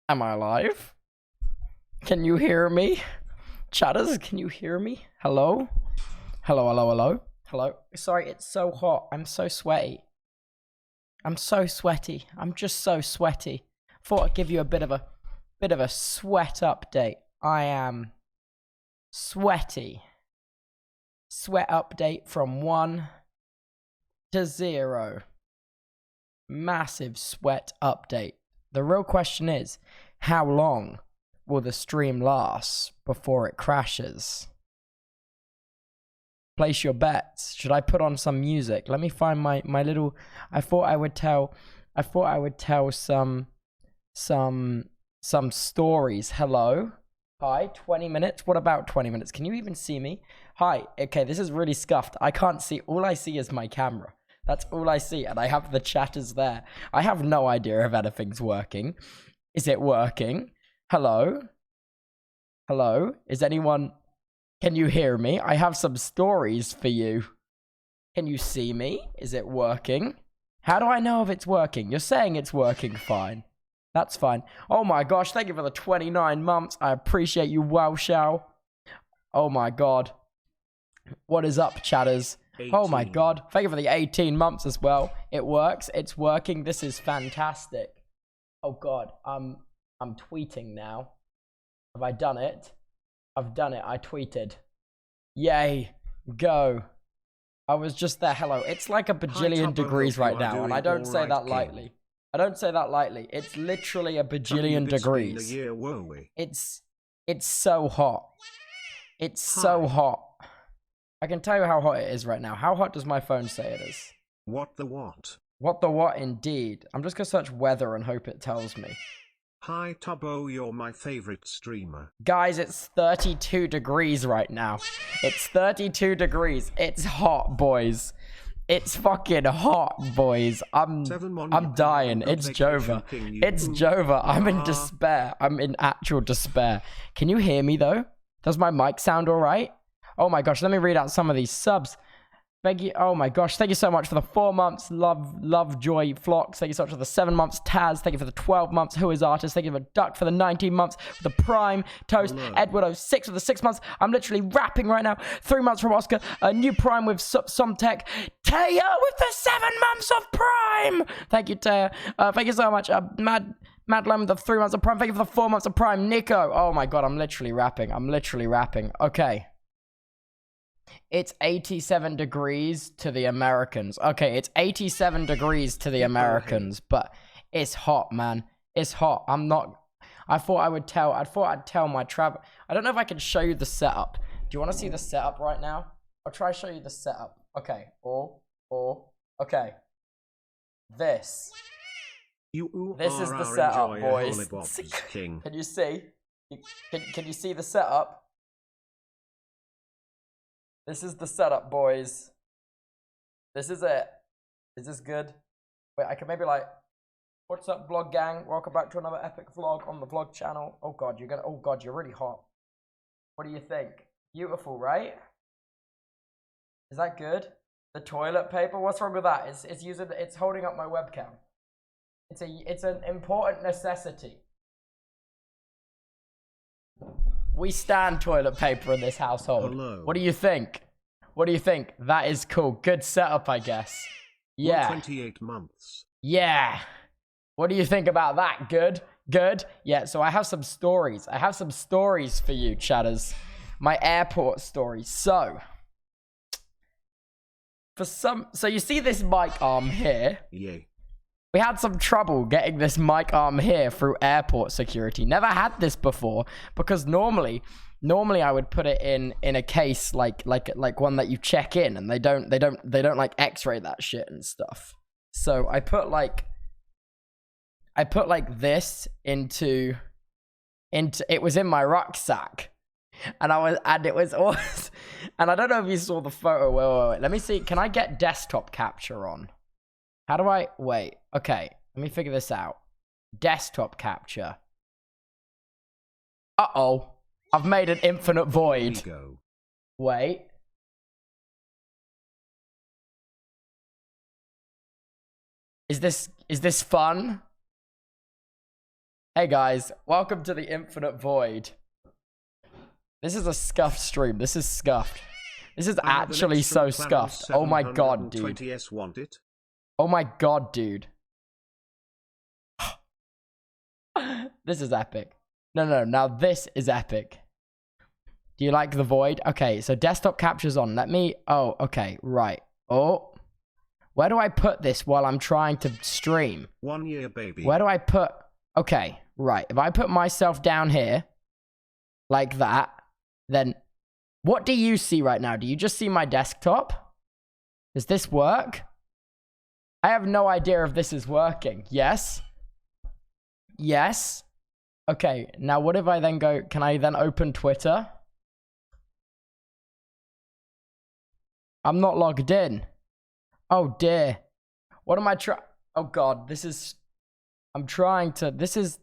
Am I alive? Can you hear me? Chatters, can you hear me? Hello? Hello, hello, hello? Hello? Sorry, it's so hot. I'm so sweaty. I'm so sweaty. I'm just so sweaty. Thought I'd give you a bit of a sweat update. I am sweaty. Sweat update from 1 to 0. Massive sweat update. The real question is, how long will the stream last before it crashes? Place your bets. Should I put on some music? Let me find my little. I thought I would tell some stories. Hello. Hi, 20 minutes. What about 20 minutes? Can you even see me? Hi. Okay, this is really scuffed. I can't see. All I see is my camera. That's all I see, and I have the chatters there. I have no idea if anything's working. Is it working? Hello? Hello? Is anyone... Can you hear me? I have some stories for you. Can you see me? Is it working? How do I know if it's working? You're saying it's working fine. That's fine. Oh my gosh, thank you for the 29 months. I appreciate you, wow, Shao. Oh my god. What is up, chatters? 18. Oh my god. Thank you for the 18 months as well. It works. It's working. This is fantastic. Oh god. I'm tweeting now. Have I done it? I've done it. I tweeted. Yay. Go. I was just there. Hello. It's like a bajillion degrees right now, and I don't say that lightly. I don't say that lightly. It's literally a bajillion degrees. It's so hot. It's so hot. I can tell you how hot it is right now. How hot does my phone say it is? What the what? What the what indeed. I'm just gonna search weather and hope it tells me. Hi Tubbo, you're my favorite streamer. Guys, it's 32 degrees right now. It's 32 degrees. It's hot, boys. It's fucking hot, boys. I'm dying. It's Jova. It's Jova. I'm in despair. I'm in actual despair. Can you hear me though? Does my mic sound alright? Oh my gosh, let me read out some of these subs. Thank you. Oh my gosh, thank you so much for the 4 months. Love, joy, flocks. Thank you so much for the 7 months. Taz, thank you for the 12 months. Who is artist? Thank you for Duck for the 19 months. For the Prime, Toast, Hello. Edward 06 for the 6 months. I'm literally rapping right now. 3 months from Oscar. A new Prime with Somtech. Taya with the 7 months of Prime. Thank you, Taya. Thank you so much. Madeline with the 3 months of Prime. Thank you for the 4 months of Prime. Nico. Oh my god, I'm literally rapping. Okay. It's 87 degrees to the Americans. Okay, it's 87 degrees to the Americans, but it's hot, man. It's hot. I thought I'd tell my travel. I don't know if I can show you the setup. Do you want to see the setup right now? I'll try to show you the setup. Okay. Okay. This is the setup, boys. Can you see? Can you see the setup? This is the setup, boys. This is it. Is this good? Wait, I can maybe like... What's up, vlog gang? Welcome back to another epic vlog on the vlog channel. Oh god, you're really hot. What do you think? Beautiful, right? Is that good? The toilet paper? What's wrong with that? It's holding up my webcam. It's an important necessity. We stand toilet paper in this household. Hello. What do you think? That is cool. Good setup, I guess. Yeah. 28 months. Yeah. What do you think about that? Good? Good? Yeah, so I have some stories. For you, chatters. My airport stories. So you see this mic arm here? Yeah. We had some trouble getting this mic arm here through airport security. Never had this before because normally I would put it in a case like one that you check in, and they don't like X-ray that shit and stuff. So I put like this into it was in my rucksack, and it was awesome. And I don't know if you saw the photo. Wait. Let me see. Can I get desktop capture on? How do I... Wait. Okay. Let me figure this out. Desktop capture. Uh-oh. I've made an infinite void. Wait. Is this fun? Hey guys, welcome to the Infinite Void. This is a scuffed stream. This is scuffed. This is actually so scuffed. Oh my god, dude. Oh my god, dude. This is epic. No, now this is epic. Do you like the void? Okay, so desktop capture's on. Let me... Oh, okay, right. Oh. Where do I put this while I'm trying to stream? 1 year, baby. Where do I put... Okay, right. If I put myself down here, like that, then what do you see right now? Do you just see my desktop? Does this work? I have no idea if this is working. Yes? Yes? Okay, now what if I then go... Can I then open Twitter? I'm not logged in. Oh dear. What am I trying... Oh god, this is... I'm trying to... This is...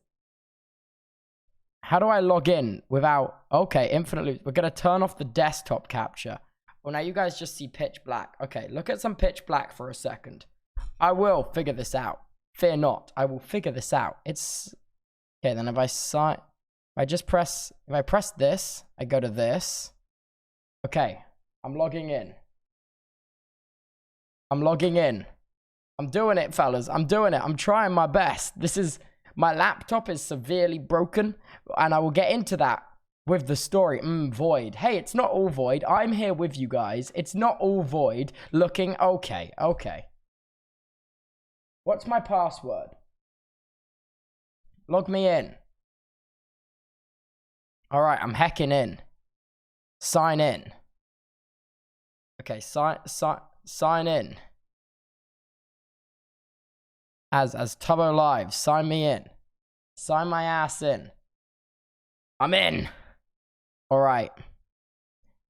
How do I log in without... Okay, infinite loops. We're going to turn off the desktop capture. Well, now you guys just see pitch black. Okay, look at some pitch black for a second. I will figure this out. Fear not. I will figure this out. It's... Okay, then if I sign... If I just press... If I press this, I go to this. Okay, I'm logging in. I'm logging in. I'm doing it, fellas. I'm doing it. I'm trying my best. This is... My laptop is severely broken, and I will get into that with the story. Void. Hey, it's not all void. I'm here with you guys. It's not all void. Looking okay. Okay. What's my password? Log me in. Alright, I'm hacking in. Sign in. Okay, sign in. As Tubbo Live, sign me in. Sign my ass in. I'm in. Alright.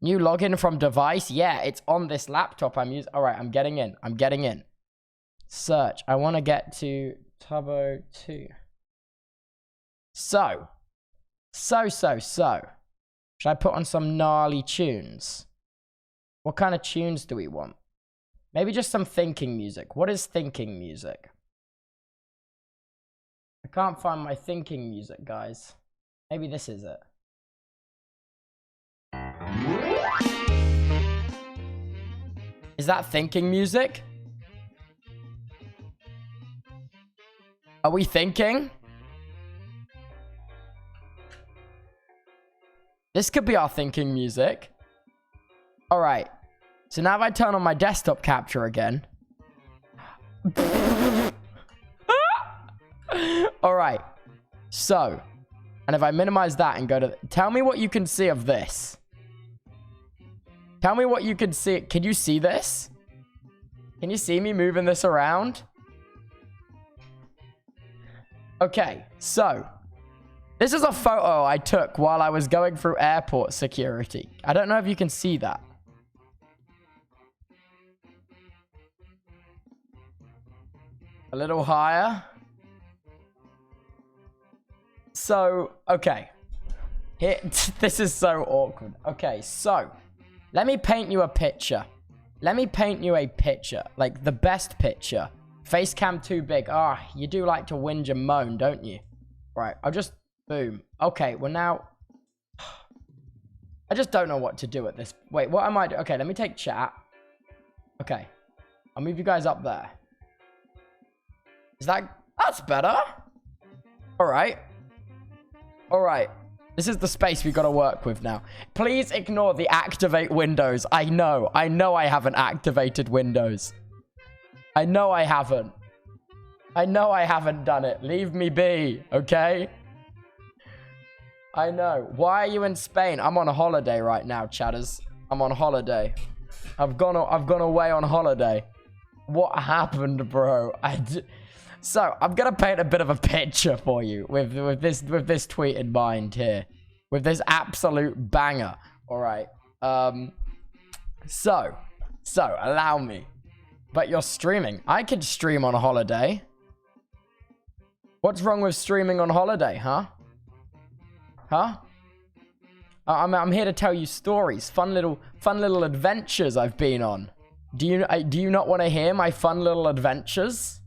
New login from device? Yeah, it's on this laptop I'm using. Alright, I'm getting in. I'm getting in. Search. I want to get to Tubbo 2. So. Should I put on some gnarly tunes? What kind of tunes do we want? Maybe just some thinking music. What is thinking music? I can't find my thinking music, guys. Maybe this is it. Is that thinking music? Are we thinking? This could be our thinking music. Alright. So now if I turn on my desktop capture again. Alright. So. And if I minimize that and go to... Tell me what you can see of this. Tell me what you can see. Can you see this? Can you see me moving this around? Okay. So. This is a photo I took while I was going through airport security. I don't know if you can see that. A little higher. So, okay. Here, this is so awkward. Okay, so. Let me paint you a picture. Let me paint you a picture. Like, the best picture. Face cam too big. Ah, you do like to whinge and moan, don't you? Right, I'll just... Boom. Okay, well now... I just don't know what to do at this... Wait, what am I doing? Okay, let me take chat. Okay. I'll move you guys up there. Is that... That's better. Alright. Alright. This is the space we gotta work with now. Please ignore the activate windows. I know I haven't activated windows. I know I haven't. I know I haven't done it. Leave me be, okay? I know. Why are you in Spain? I'm on a holiday right now, chatters. I'm on holiday. I've gone away on holiday. What happened, bro? So, I'm gonna paint a bit of a picture for you with this tweet in mind here. With this absolute banger. Alright. So, allow me. But you're streaming. I could stream on a holiday. What's wrong with streaming on holiday, huh? Huh? I'm here to tell you stories, fun little adventures I've been on. Do you not want to hear my fun little adventures?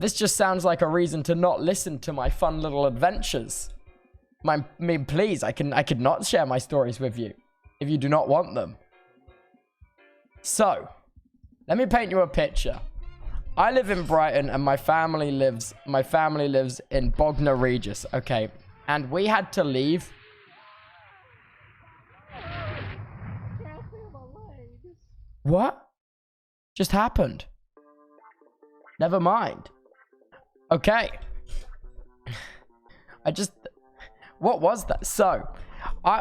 This just sounds like a reason to not listen to my fun little adventures. I mean, please, I could not share my stories with you if you do not want them. So, let me paint you a picture. I live in Brighton and my family lives in Bognor Regis, okay? And we had to leave. What just happened? Never mind. Okay. What was that? So,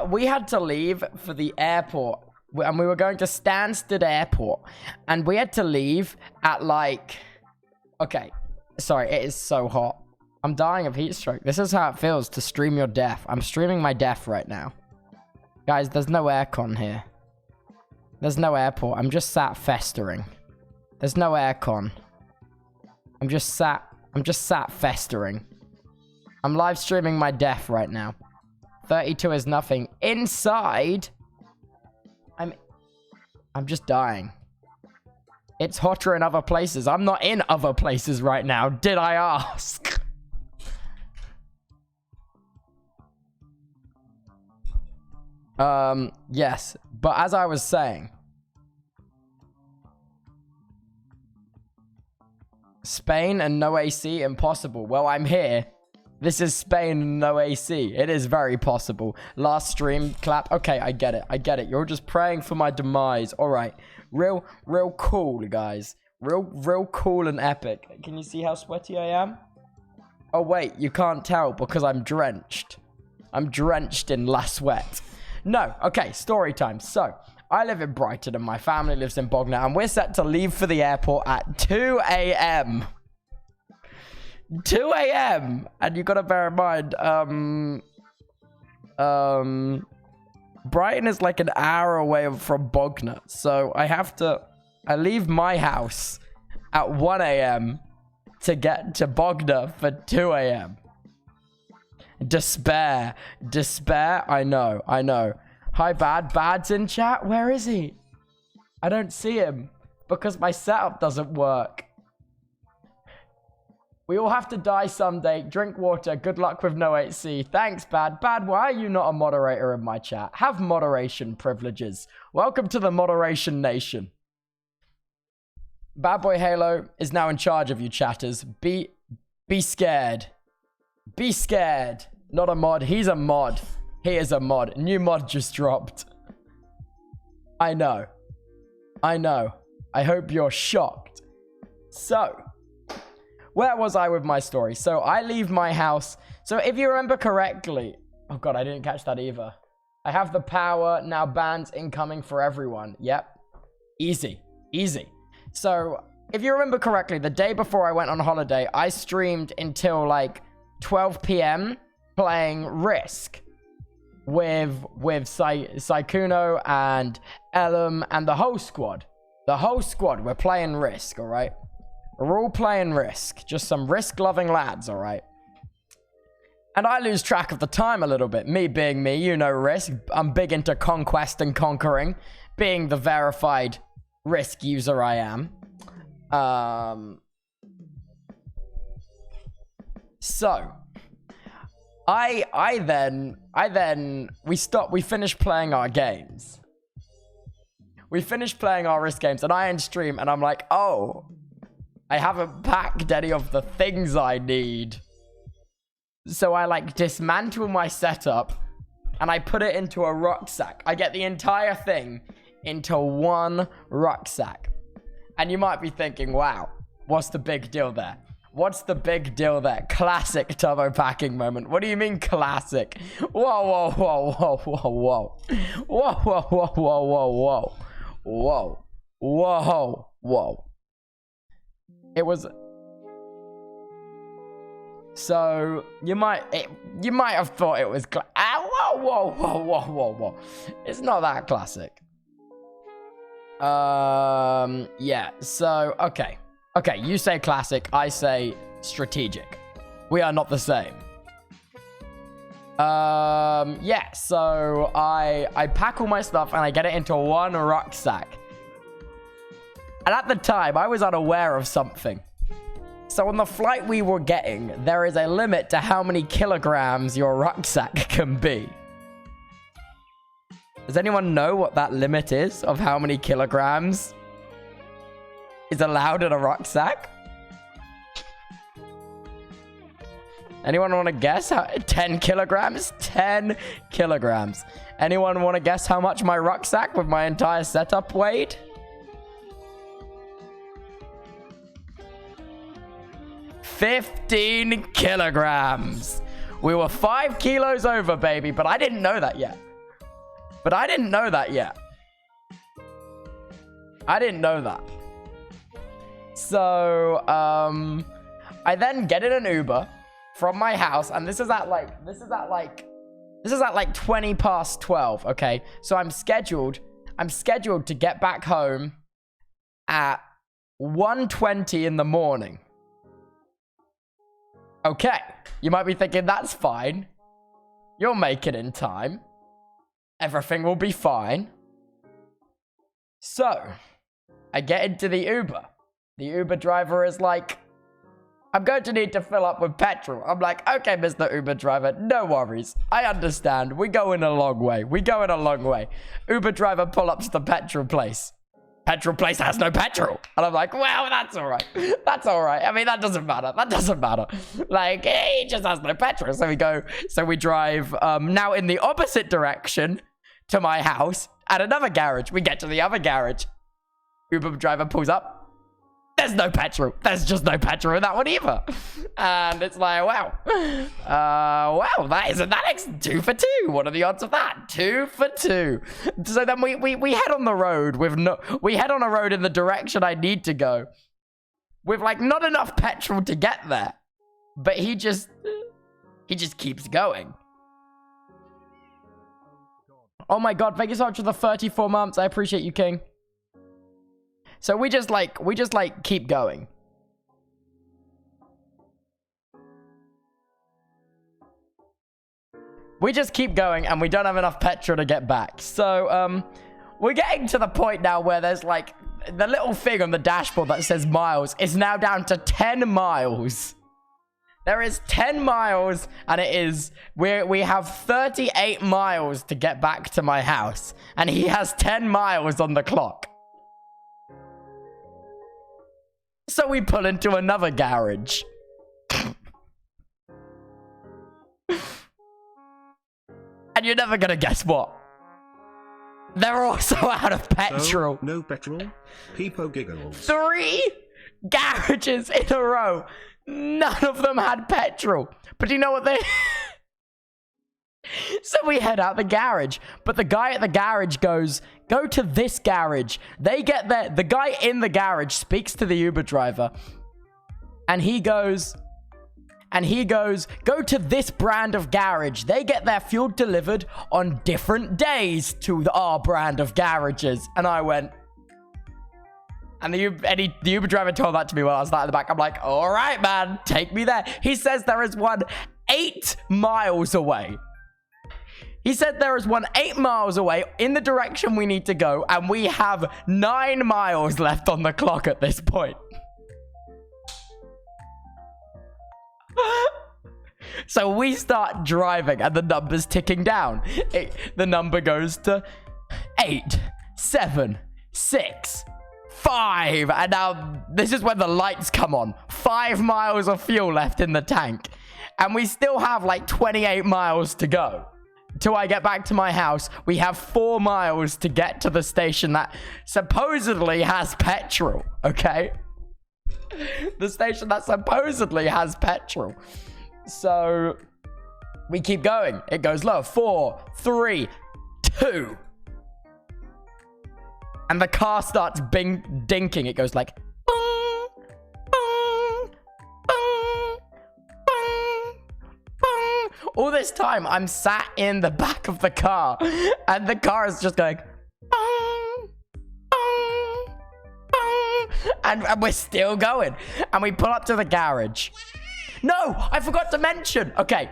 we had to leave for the airport. And we were going to Stansted Airport. And we had to leave at like... Okay. Sorry, it is so hot. I'm dying of heat stroke. This is how it feels to stream your death. I'm streaming my death right now. Guys, there's no aircon here. There's no airport. I'm just sat festering. There's no aircon. I'm just sat festering. I'm live streaming my death right now. 32 is nothing. Inside... I'm just dying. It's hotter in other places. I'm not in other places right now. Did I ask? Yes. But as I was saying... Spain and no AC, impossible. Well, I'm here. This is Spain and no AC. It is very possible. Last stream clap. Okay, I get it. I get it. You're just praying for my demise. All right. Real cool, guys. Real cool and epic. Can you see how sweaty I am? Oh, wait. You can't tell because I'm drenched. I'm drenched in la sweat. No. Okay, story time. So, I live in Brighton and my family lives in Bognor. And we're set to leave for the airport at 2 a.m. 2 a.m. And you gotta bear in mind, Brighton is like an hour away from Bognor. So I leave my house at 1 a.m. to get to Bognor for 2 a.m. Despair. I know. Hi, Bad's in chat. Where is he? I don't see him because my setup doesn't work. We all have to die someday. Drink water. Good luck with no 8C. Thanks, Bad. Bad, why are you not a moderator in my chat? Have moderation privileges. Welcome to the moderation nation. Bad Boy Halo is now in charge of you chatters. Be scared. Be scared. Not a mod. He's a mod. He is a mod. New mod just dropped. I know. I hope you're shocked. So... where was I with my story? So I leave my house. So if you remember correctly... oh god, I didn't catch that either. I have the power. Now bans incoming for everyone. Yep. Easy. So if you remember correctly, the day before I went on holiday, I streamed until like 12 p.m. playing Risk. With Saikuno and Ellum and the whole squad. The whole squad. We're playing Risk, alright? We're all playing Risk. Just some Risk-loving lads, alright? And I lose track of the time a little bit. Me being me, you know Risk. I'm big into conquest and conquering. Being the verified Risk user I am. So... we finished playing our games. We finished playing our Risk games, and I end stream, and I'm like, oh... I haven't packed any of the things I need. So I like dismantle my setup and I put it into a rucksack. I get the entire thing into one rucksack. And you might be thinking, wow, what's the big deal there? What's the big deal there? Classic Tubbo packing moment. What do you mean classic? Whoa. It was... so, you might have thought it was... whoa. It's not that classic. Yeah, so, okay. Okay, you say classic, I say strategic. We are not the same. Yeah, so I pack all my stuff and I get it into one rucksack. And at the time, I was unaware of something. So on the flight we were getting, there is a limit to how many kilograms your rucksack can be. Does anyone know what that limit is of how many kilograms is allowed in a rucksack? Anyone want to guess? 10 kilograms? 10 kilograms. Anyone want to guess how much my rucksack with my entire setup weighed? 15 kilograms. We were 5 kilos over, baby, but I didn't know that yet. I didn't know that. So, I then get in an Uber from my house, and this is at like 20 past 12, okay? So I'm scheduled to get back home at 1:20 in the morning. Okay, you might be thinking, that's fine. You'll make it in time. Everything will be fine. So, I get into the Uber. The Uber driver is like, I'm going to need to fill up with petrol. I'm like, okay, Mr. Uber driver, no worries. I understand. We go in a long way. Uber driver pull up to the petrol place. Petrol place has no petrol. And I'm like, well, that's all right. I mean, that doesn't matter. Like, he just has no petrol. So we drive now in the opposite direction to my house at another garage. We get to the other garage. Uber driver pulls up. There's no petrol. There's just no petrol in that one either. And it's like, wow. Wow, that's 2 for 2. What are the odds of that? 2 for 2. So then we head on the road we head on a road in the direction I need to go. With like not enough petrol to get there. But he just keeps going. Oh my god, thank you so much for the 34 months. I appreciate you, King. So we just keep going. We just keep going and we don't have enough petrol to get back. So, we're getting to the point now where there's like the little thing on the dashboard that says miles is now down to 10 miles. There is 10 miles and we have 38 miles to get back to my house. And he has 10 miles on the clock. So we pull into another garage. And you're never gonna guess what. They're also out of petrol. So, no petrol? Peepo giggles. 3 garages in a row. None of them had petrol. But do you know what they... So we head out the garage, but the guy at the garage goes, go to this garage. They get there. The guy in the garage speaks to the Uber driver and he goes, go to this brand of garage. They get their fuel delivered on different days to our brand of garages. And I went, and the Uber driver told that to me while I was sat in the back. I'm like, all right, man, take me there. He says there is one 8 miles away. He said there is one 8 miles away in the direction we need to go, and we have 9 miles left on the clock at this point. So we start driving, and the number's ticking down. The number goes to 8, 7, 6, 5. And now this is when the lights come on. 5 miles of fuel left in the tank. And we still have like 28 miles to go. Till I get back to my house, we have 4 miles to get to the station that supposedly has petrol, okay? The station that supposedly has petrol. So, we keep going. It goes low. 4, 3, 2. And the car starts dinking. It goes like... Bong, bong, bong, bong, bong. All this time, I'm sat in the back of the car. And the car is just going... Bong, bong, bong. And we're still going. And we pull up to the garage. No, I forgot to mention. Okay,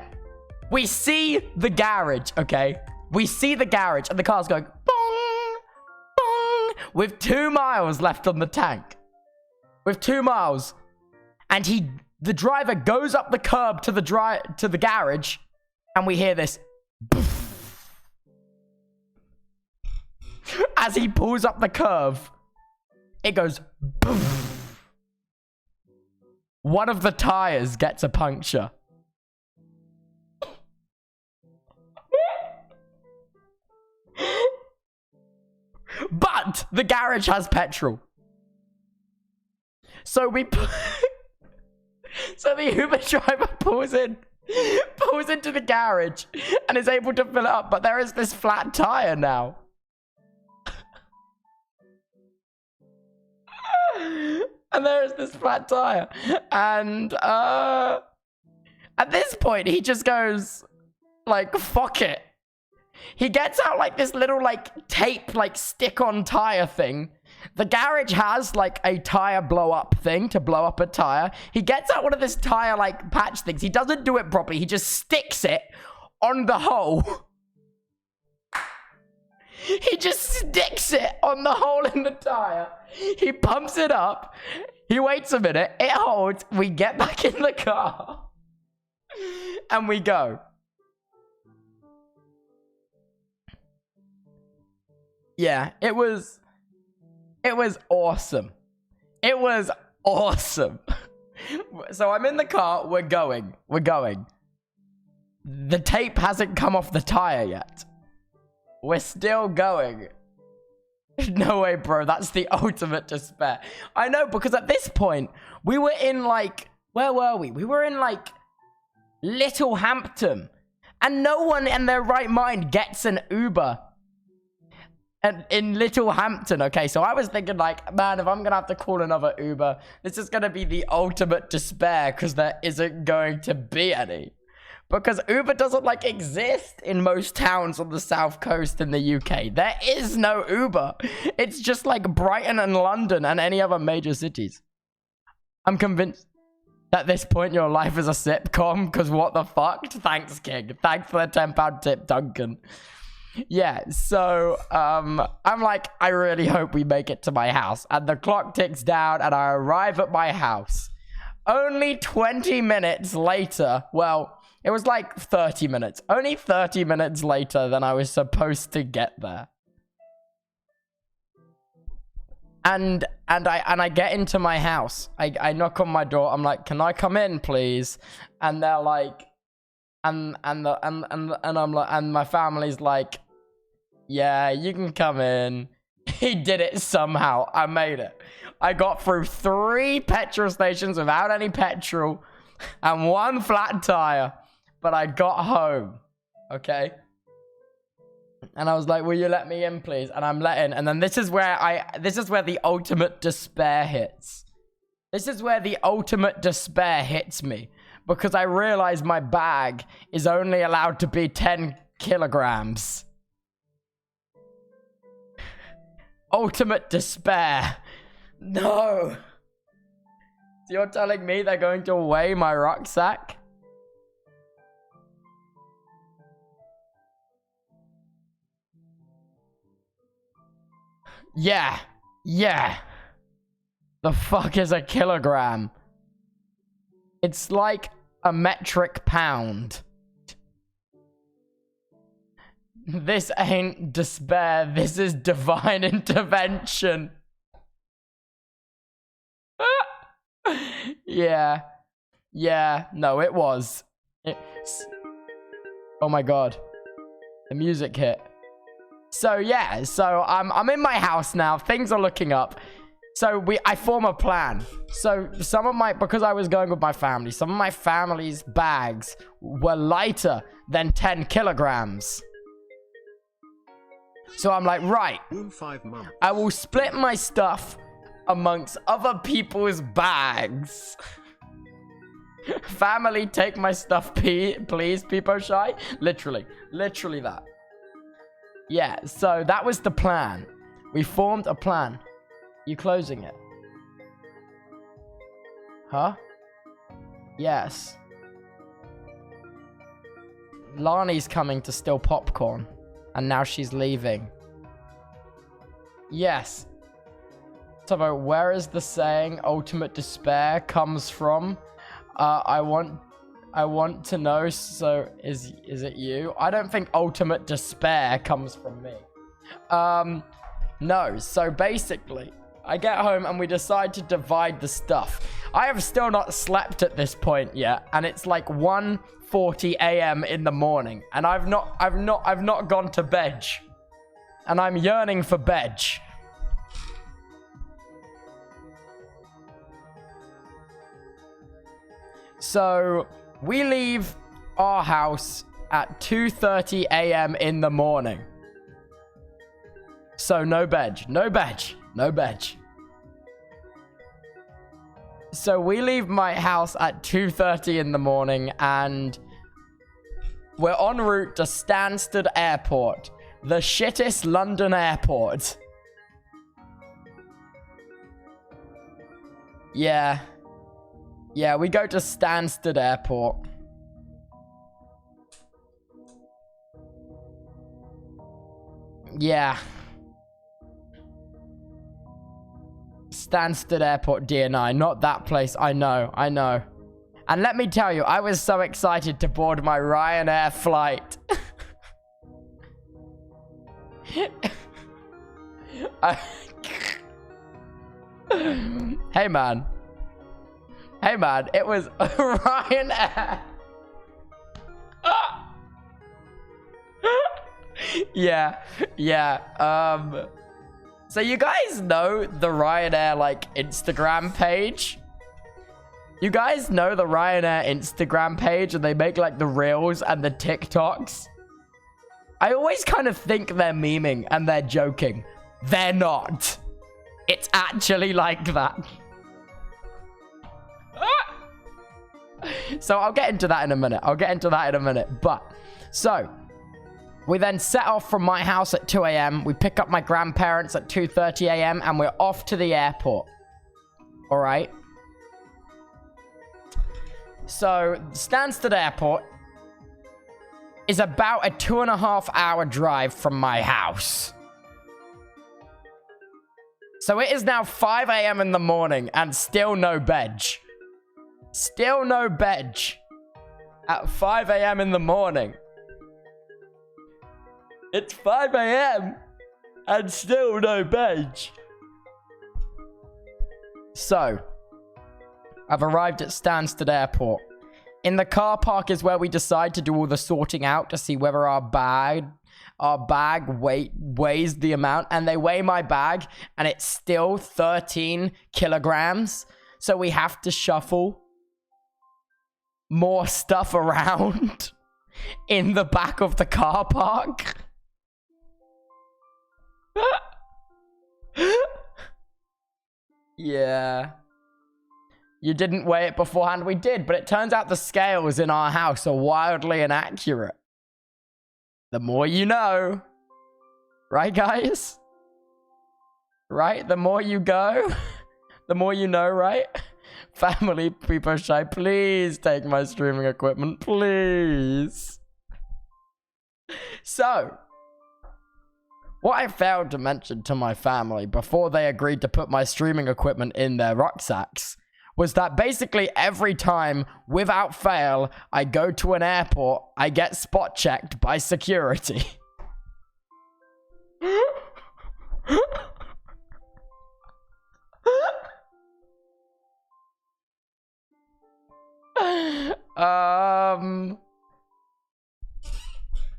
we see the garage, okay? We see the garage and the car's going bong, bong, with 2 miles left on the tank. With 2 miles. And the driver goes up the curb to the garage, and we hear this. As he pulls up the curve, it goes. One of the tires gets a puncture. But the garage has petrol. So so the Uber driver pulls into the garage and is able to fill it up, but there is this flat tire now. And there is this flat tire. And at this point, he just goes, like, fuck it. He gets out, like, this little, like, tape, like, stick-on tire thing. The garage has, like, a tire blow-up thing to blow up a tire. He gets out one of this tire, like, patch things. He doesn't do it properly. He just sticks it on the hole. He just sticks it on the hole in the tire. He pumps it up. He waits a minute. It holds. We get back in the car. And we go. Yeah, it was awesome. It was awesome. So I'm in the car. We're going. The tape hasn't come off the tire yet. We're still going. No way, bro. That's the ultimate despair. I know, because at this point, we were in, like... Where were we? We were in, like, Little Hampton. And no one in their right mind gets an Uber. And in Little Hampton, okay? So I was thinking, like, man, if I'm going to have to call another Uber, this is going to be the ultimate despair, because there isn't going to be any. Because Uber doesn't, like, exist in most towns on the south coast in the UK. There is no Uber. It's just like Brighton and London and any other major cities. I'm convinced at this point your life is a sitcom, because what the fuck? Thanks, King. Thanks for the £10 tip, Duncan. Yeah, so, I'm like, I really hope we make it to my house. And the clock ticks down and I arrive at my house. Only 20 minutes later, well... It was like 30 minutes. Only 30 minutes later than I was supposed to get there. And I get into my house. I knock on my door. I'm like, "Can I come in, please?" And they're like, and I'm like, and my family's like, "Yeah, you can come in." He did it somehow. I made it. I got through 3 petrol stations without any petrol and 1 flat tire. But I got home, okay? And I was like, "Will you let me in, please?" And I'm let in. And then this is where the ultimate despair hits. This is where the ultimate despair hits me. Because I realize my bag is only allowed to be 10 kilograms. Ultimate despair. No. So you're telling me they're going to weigh my rucksack? Yeah. The fuck is a kilogram? It's like a metric pound. This ain't despair. This is divine intervention. Yeah. No, it was. Oh my god. The music hit. So yeah, I'm in my house now. Things are looking up. So I form a plan. So because I was going with my family, some of my family's bags were lighter than 10 kilograms. So I'm like, right, I will split my stuff amongst other people's bags. Family, take my stuff, please, Peepo Shy. Literally that. Yeah, so that was the plan. We formed a plan. You closing it? Huh? Yes. Lani's coming to steal popcorn. And now she's leaving. Yes. Tubbo, where is the saying ultimate despair comes from? I want to know, so is it you? I don't think ultimate despair comes from me. No, so basically, I get home and we decide to divide the stuff. I have still not slept at this point yet, and it's like 1:40 a.m. in the morning, and I've not gone to bed. And I'm yearning for bed. So, we leave our house at 2:30 a.m. in the morning. So, no bed. No bed. No bed. So, we leave my house at 2:30 in the morning, and we're en route to Stansted Airport. The shittest London airport. Yeah. Yeah, we go to Stansted Airport. Yeah. Stansted Airport, DNI. Not that place. I know. And let me tell you, I was so excited to board my Ryanair flight. Hey, man. Hey, man, it was Ryanair. Yeah. So you guys know the Ryanair, like, Instagram page? You guys know the Ryanair Instagram page, and they make, like, the Reels and the TikToks? I always kind of think they're memeing and they're joking. They're not. It's actually like that. So I'll get into that in a minute. But, so, we then set off from my house at 2 a.m. We pick up my grandparents at 2:30 a.m. and we're off to the airport. All right. So, Stansted Airport is about a 2.5-hour drive from my house. So it is now 5 a.m. in the morning and still no bed. Still no bed at 5 a.m. in the morning. It's 5 a.m. and still no bed. So, I've arrived at Stansted Airport. In the car park is where we decide to do all the sorting out to see whether our bag weighs the amount. And they weigh my bag and it's still 13 kilograms. So we have to shuffle more stuff around in the back of the car park. Yeah. You didn't weigh it beforehand. We did, but it turns out the scales in our house are wildly inaccurate. The more you know. Right, guys? Right? The more you go, the more you know, right? Family people shy, please take my streaming equipment, please. So, what I failed to mention to my family before they agreed to put my streaming equipment in their rucksacks was that basically every time, without fail, I go to an airport, I get spot checked by security.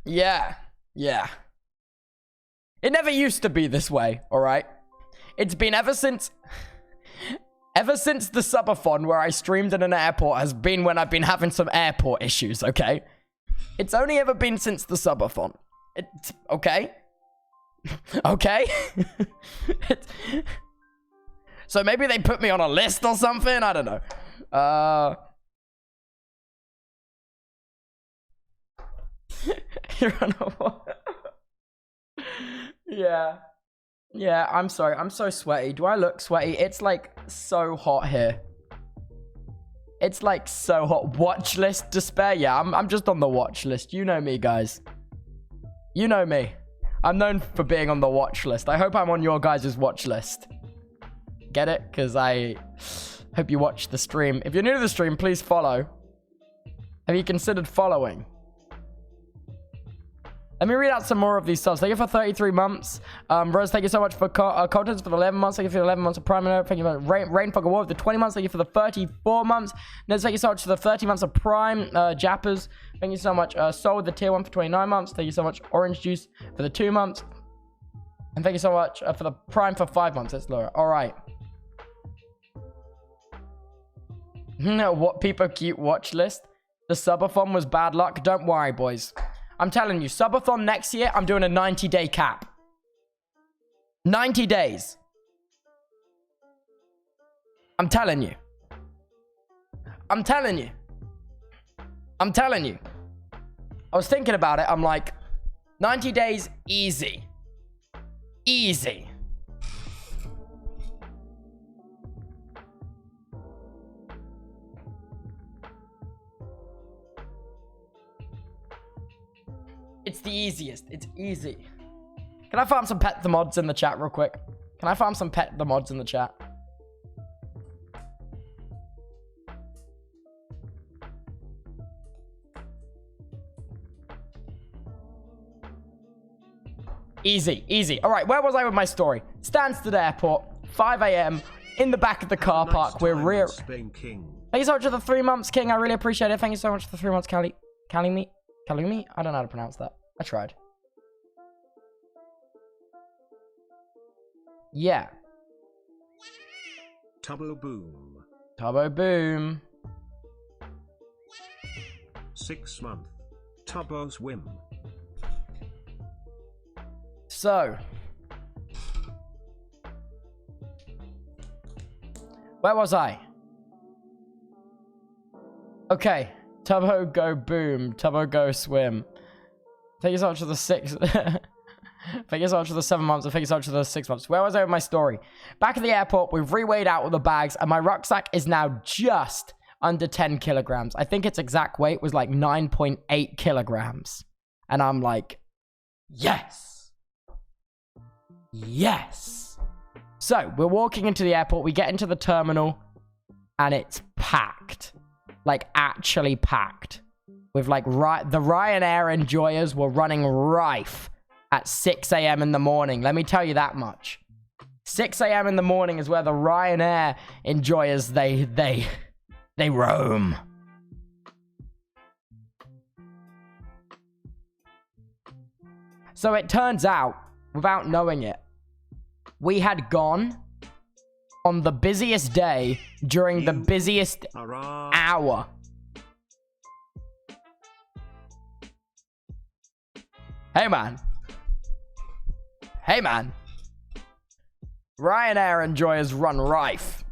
Yeah. It never used to be this way, alright? It's been ever since the subathon where I streamed in an airport has been when I've been having some airport issues, okay? It's only ever been since the subathon. It's, okay? Okay? So maybe they put me on a list or something? I don't know. You're on a what? Yeah, I'm sorry. I'm so sweaty. Do I look sweaty? It's like so hot here. It's like so hot. Watch list despair. Yeah, I'm just on the watch list. You know me, guys. You know me. I'm known for being on the watch list. I hope I'm on your guys' watch list. Get it? Because I hope you watch the stream. If you're new to the stream, please follow. Have you considered following? Let me read out some more of these subs. Thank you for 33 months. Rose, thank you so much for Contents for the 11 months. Thank you for the 11 months of Prime. Thank you for Rainfog Award for the 20 months. Thank you for the 34 months. Nez, thank you so much for the 30 months of Prime. Jappers, thank you so much. Soul with the tier 1 for 29 months. Thank you so much. Orange Juice for the 2 months. And thank you so much for the Prime for 5 months. That's Laura. All right. What people cute watch list? The subathon was bad luck. Don't worry, boys. I'm telling you, subathon next year, I'm doing a 90-day cap. 90 days. I'm telling you. I'm telling you. I'm telling you. I was thinking about it. I'm like, 90 days, easy. Easy. It's the easiest. It's easy. Can I farm some pet the mods in the chat real quick? Can I farm some pet the mods in the chat? Easy, easy. All right, where was I with my story? Stansted Airport, 5 a.m. in the back of the car park. We're rear. Thank you so much for the 3 months, King. I really appreciate it. Thank you so much for the 3 months, Kalumi? I don't know how to pronounce that. I tried. Yeah. Tubbo boom. Tubbo boom. 6 month. Tubbo's whim. So. Where was I? Okay. Tubbo go boom. Tubbo go swim. Thank you so much for the 6. Thank you so much for the 7 months. And thank you so much for the 6 months. Where was I with my story? Back at the airport, we've reweighed out all the bags, and my rucksack is now just under 10 kilograms. I think its exact weight was like 9.8 kilograms. And I'm like, yes. Yes. So, we're walking into the airport. We get into the terminal, and it's packed. Like, actually packed. With, like, the Ryanair enjoyers were running rife at 6 a.m. in the morning. Let me tell you that much. 6 a.m. in the morning is where the Ryanair enjoyers, they roam. So it turns out, without knowing it, we had gone on the busiest day during the busiest hour. Hey, man. Hey, man. Ryanair enjoyers run rife.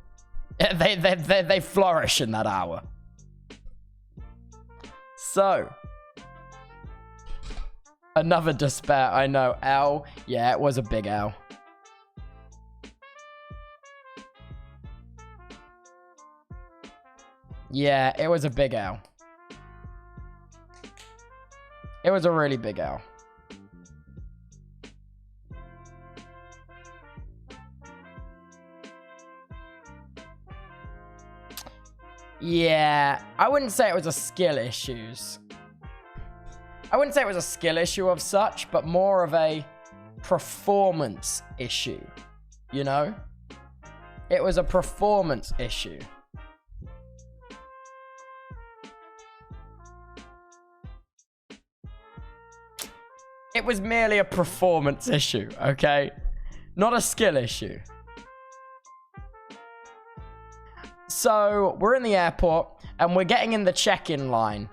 They flourish in that hour. So. Another despair, I know. L. Yeah, it was a big L. Yeah, it was a big L. It was a really big L. Yeah, I wouldn't say it was a skill issue. I wouldn't say it was a skill issue of such, but more of a performance issue, you know? It was a performance issue. It was merely a performance issue, okay? Not a skill issue. So, we're in the airport, and we're getting in the check-in line.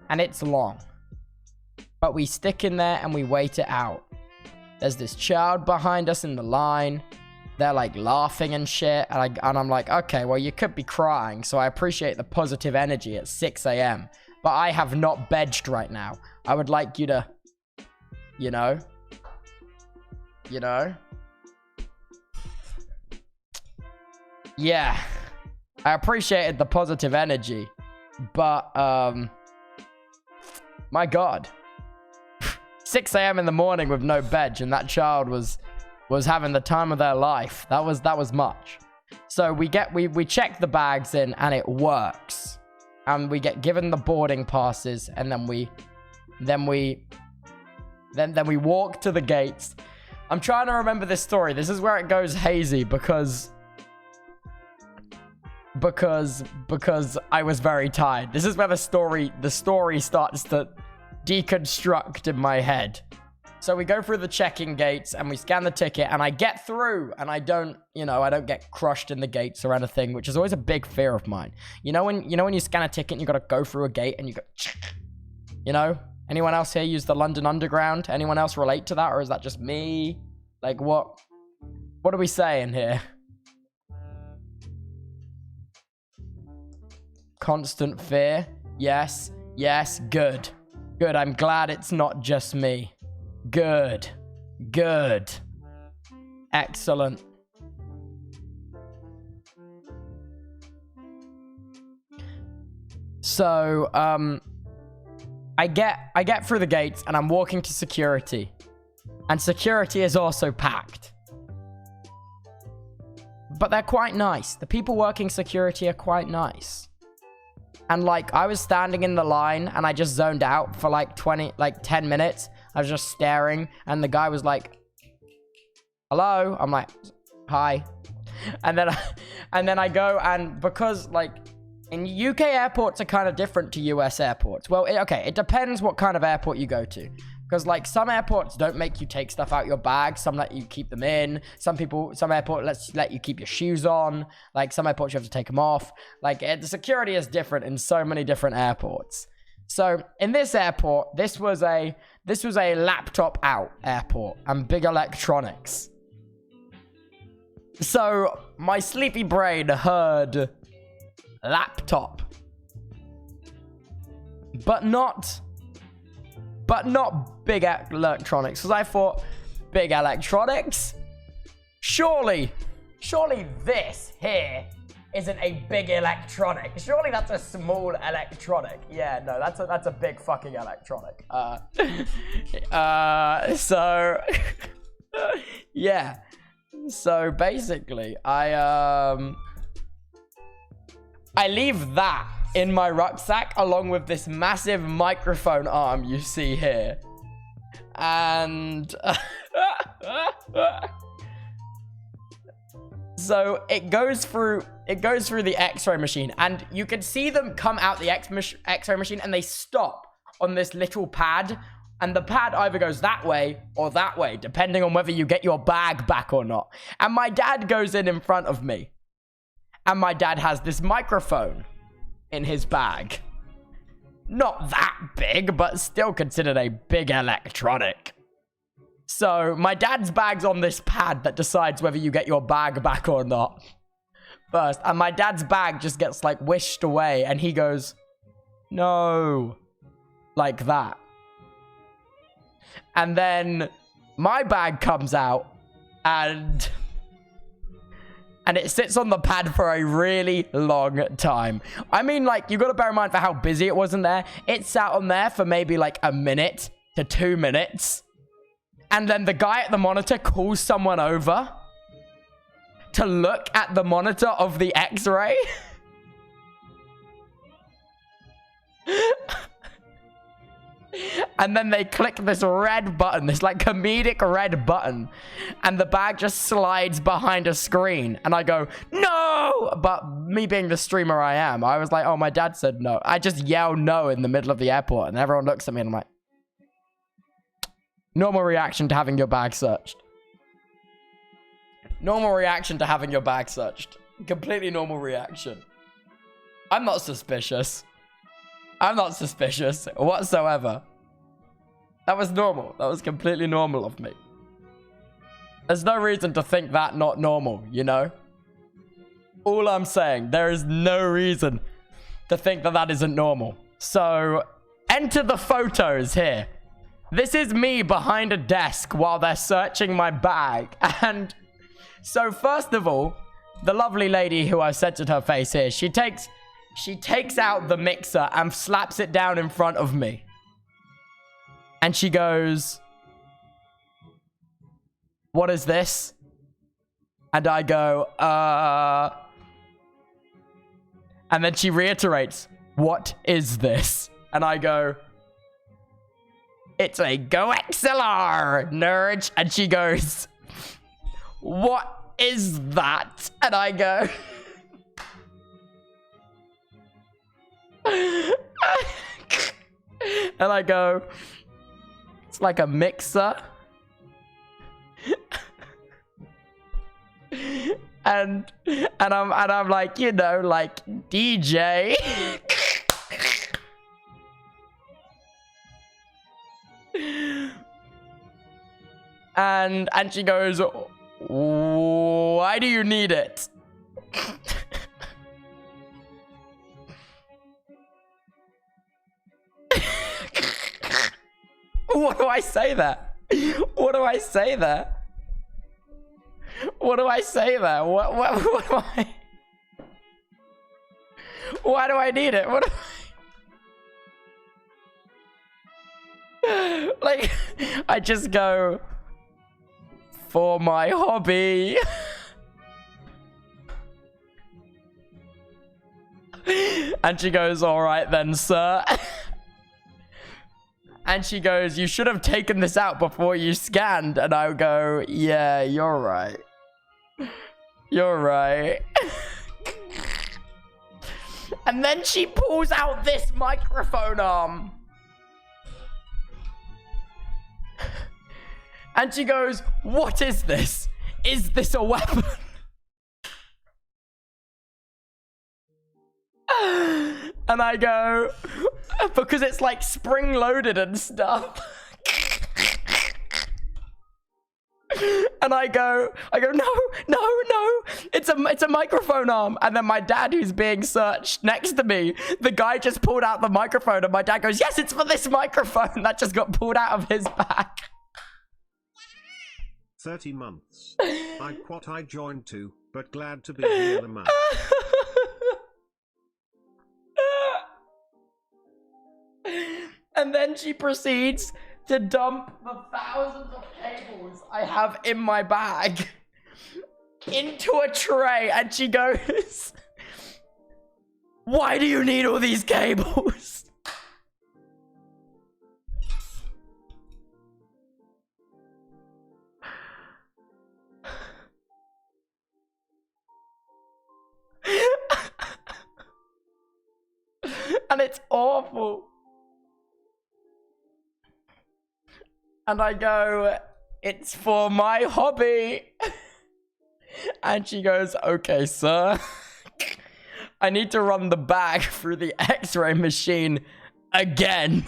And it's long. But we stick in there, and we wait it out. There's this child behind us in the line. They're, like, laughing and shit. And I'm like, okay, well, you could be crying, so I appreciate the positive energy at 6 a.m. But I have not begged right now. I would like you to, you know? You know? Yeah. I appreciated the positive energy, but, my God. 6 a.m. in the morning with no veg, and that child was was having the time of their life. That was much. So we check the bags in and it works. And we get given the boarding passes, and then we walk to the gates. I'm trying to remember this story. This is where it goes hazy because I was very tired. This is where the story starts to deconstruct in my head. So we go through the check-in gates and we scan the ticket, and I get through, and I don't get crushed in the gates or anything, which is always a big fear of mine. You know when you scan a ticket and you got to go through a gate and you go, anyone else here use the London Underground? Anyone else relate to that, or is that just me? Like, what are we saying here? Constant fear? Yes, good. Good, I'm glad it's not just me. Good. Excellent. So, I get through the gates and I'm walking to security. And security is also packed. But they're quite nice. The people working security are quite nice. And like, I was standing in the line and I just zoned out for like 10 minutes. I was just staring, and the guy was like, hello? I'm like, hi. And then I go, and because like in UK airports are kind of different to US airports. Well, it depends what kind of airport you go to. Because like some airports don't make you take stuff out your bag. Some let you keep them in. Some airports let you keep your shoes on. Like some airports you have to take them off. Like the security is different in so many different airports. So in this airport, this was a laptop out airport and big electronics. So my sleepy brain heard laptop, but not big electronics. Because I thought, big electronics? Surely this here isn't a big electronic. Surely that's a small electronic. Yeah, no, that's a big fucking electronic. So yeah. So basically, I leave that in my rucksack along with this massive microphone arm you see here. And so it goes through the X-ray machine, and you can see them come out the X-ray machine, and they stop on this little pad, and the pad either goes that way or that way, depending on whether you get your bag back or not. And my dad goes in front of me, and my dad has this microphone in his bag. Not that big, but still considered a big electronic. So my dad's bag's on this pad that decides whether you get your bag back or not first. And my dad's bag just gets like whisked away, and he goes, no, like that. And then my bag comes out, and it sits on the pad for a really long time. I mean, like, you got to bear in mind for how busy it was in there. It sat on there for maybe like a minute to 2 minutes. And then the guy at the monitor calls someone over to look at the monitor of the X-ray. And then they click this red button, this like comedic red button, and the bag just slides behind a screen. And I go, no! But me being the streamer I am, I was like, oh, my dad said no. I just yell no in the middle of the airport, and everyone looks at me and I'm like, normal reaction to having your bag searched. Normal reaction to having your bag searched. Completely normal reaction. I'm not suspicious. I'm not suspicious whatsoever. That was normal. That was completely normal of me. There's no reason to think that not normal, you know? All I'm saying, there is no reason to think that that isn't normal. So, enter the photos here. This is me behind a desk while they're searching my bag. And so, first of all, the lovely lady who I censored her face here, she takes out the mixer and slaps it down in front of me. And she goes, what is this? And I go, And then she reiterates, what is this? And I go, it's a Go XLR, nerd. And she goes, what is that? And I go, and I go, it's like a mixer. And I'm like, you know, like DJ. and she goes, why do you need it? What do I say there? What do I say there? What do I say there? What do I... Why do I need it? What do I... Like, I just go... For my hobby. And she goes, all right then, sir. And she goes, you should have taken this out before you scanned. And I go, yeah, you're right. You're right. And then she pulls out this microphone arm. And she goes, what is this? Is this a weapon? And I go, because it's like spring loaded and stuff. And I go, no, it's a microphone arm. And then my dad, who's being searched next to me, the guy just pulled out the microphone, and my dad goes, yes, it's for this microphone. That just got pulled out of his bag. 30 months. I joined too, but glad to be here the man. And then she proceeds to dump the thousands of cables I have in my bag into a tray, and she goes, why do you need all these cables? And it's awful. And I go, it's for my hobby. And she goes, okay, sir. I need to run the bag through the X-ray machine again.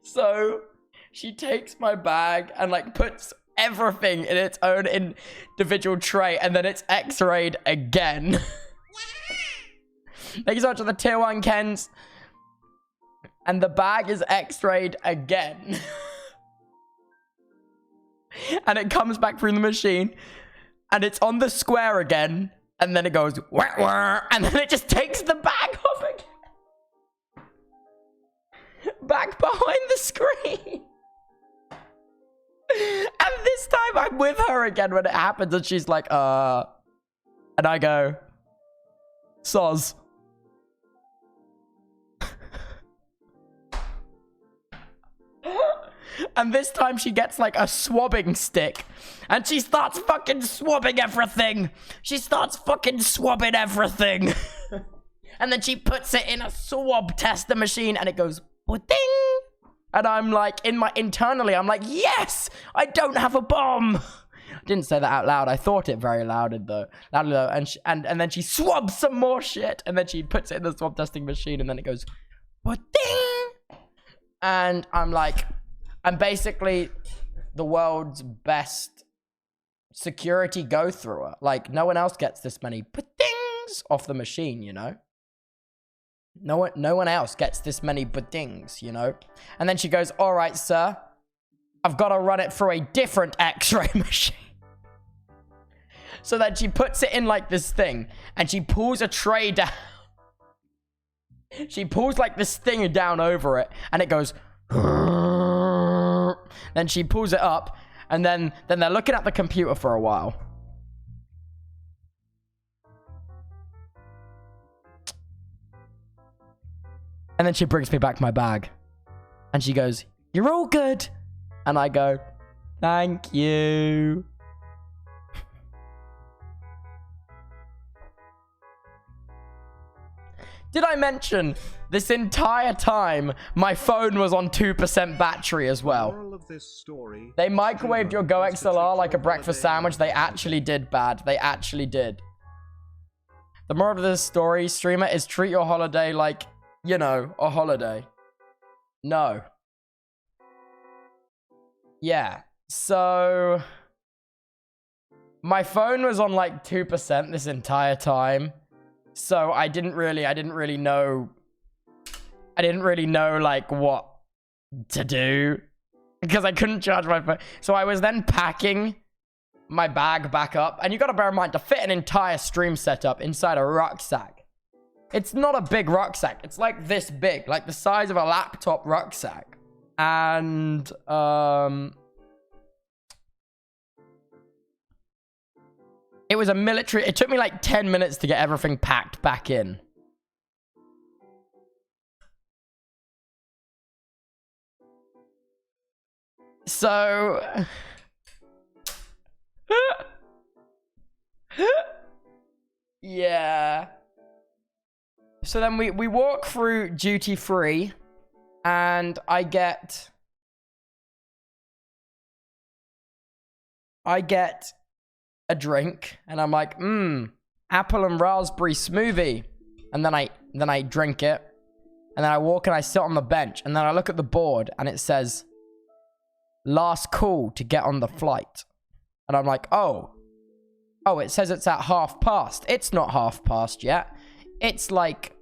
So she takes my bag and like puts everything in its own individual tray, and then it's X-rayed again. Thank you so much for the tier 1 Kens. And the bag is X-rayed again. And it comes back through the machine. And it's on the square again. And then it goes, wah, wah, and then it just takes the bag off again. Back behind the screen. And this time I'm with her again when it happens. And she's like, And I go, soz. And this time she gets like a swabbing stick. And she starts fucking swabbing everything. She starts fucking swabbing everything. And then she puts it in a swab tester machine and it goes, ding. And I'm like, internally, I'm like, yes, I don't have a bomb. I didn't say that out loud. I thought it very loudly though. And then she swabs some more shit. And then she puts it in the swab testing machine and then it goes, ding. And I'm like, I'm basically the world's best security go-througher. Like, no one else gets this many dings off the machine, you know? No one else gets this many dings, you know? And then she goes, all right, sir, I've got to run it through a different X-ray machine. So then she puts it in like this thing, and she pulls a tray down. She pulls like this thing down over it, and it goes... Then she pulls it up, and then they're looking at the computer for a while. And then she brings me back my bag. And she goes, "You're all good." And I go, "Thank you." Did I mention this entire time my phone was on 2% battery as well? Moral of this story, They microwaved your Go XLR like a breakfast sandwich. They actually did bad. They actually did. The moral of this story, streamer, is treat your holiday like, you know, a holiday. No. Yeah. So my phone was on like 2% this entire time. So I didn't really know like what to do because I couldn't charge my phone. So I was then packing my bag back up, and you got to bear in mind, to fit an entire stream setup inside a rucksack, it's not a big rucksack. It's like this big, like the size of a laptop rucksack. And it was a military... It took me like 10 minutes to get everything packed back in. So... yeah. So then we walk through duty free, and I get a drink, and I'm like, apple and raspberry smoothie. And then I drink it, and then I walk and I sit on the bench, and then I look at the board, and it says, last call to get on the flight. And I'm like, oh, it says it's at past. It's not past yet. It's like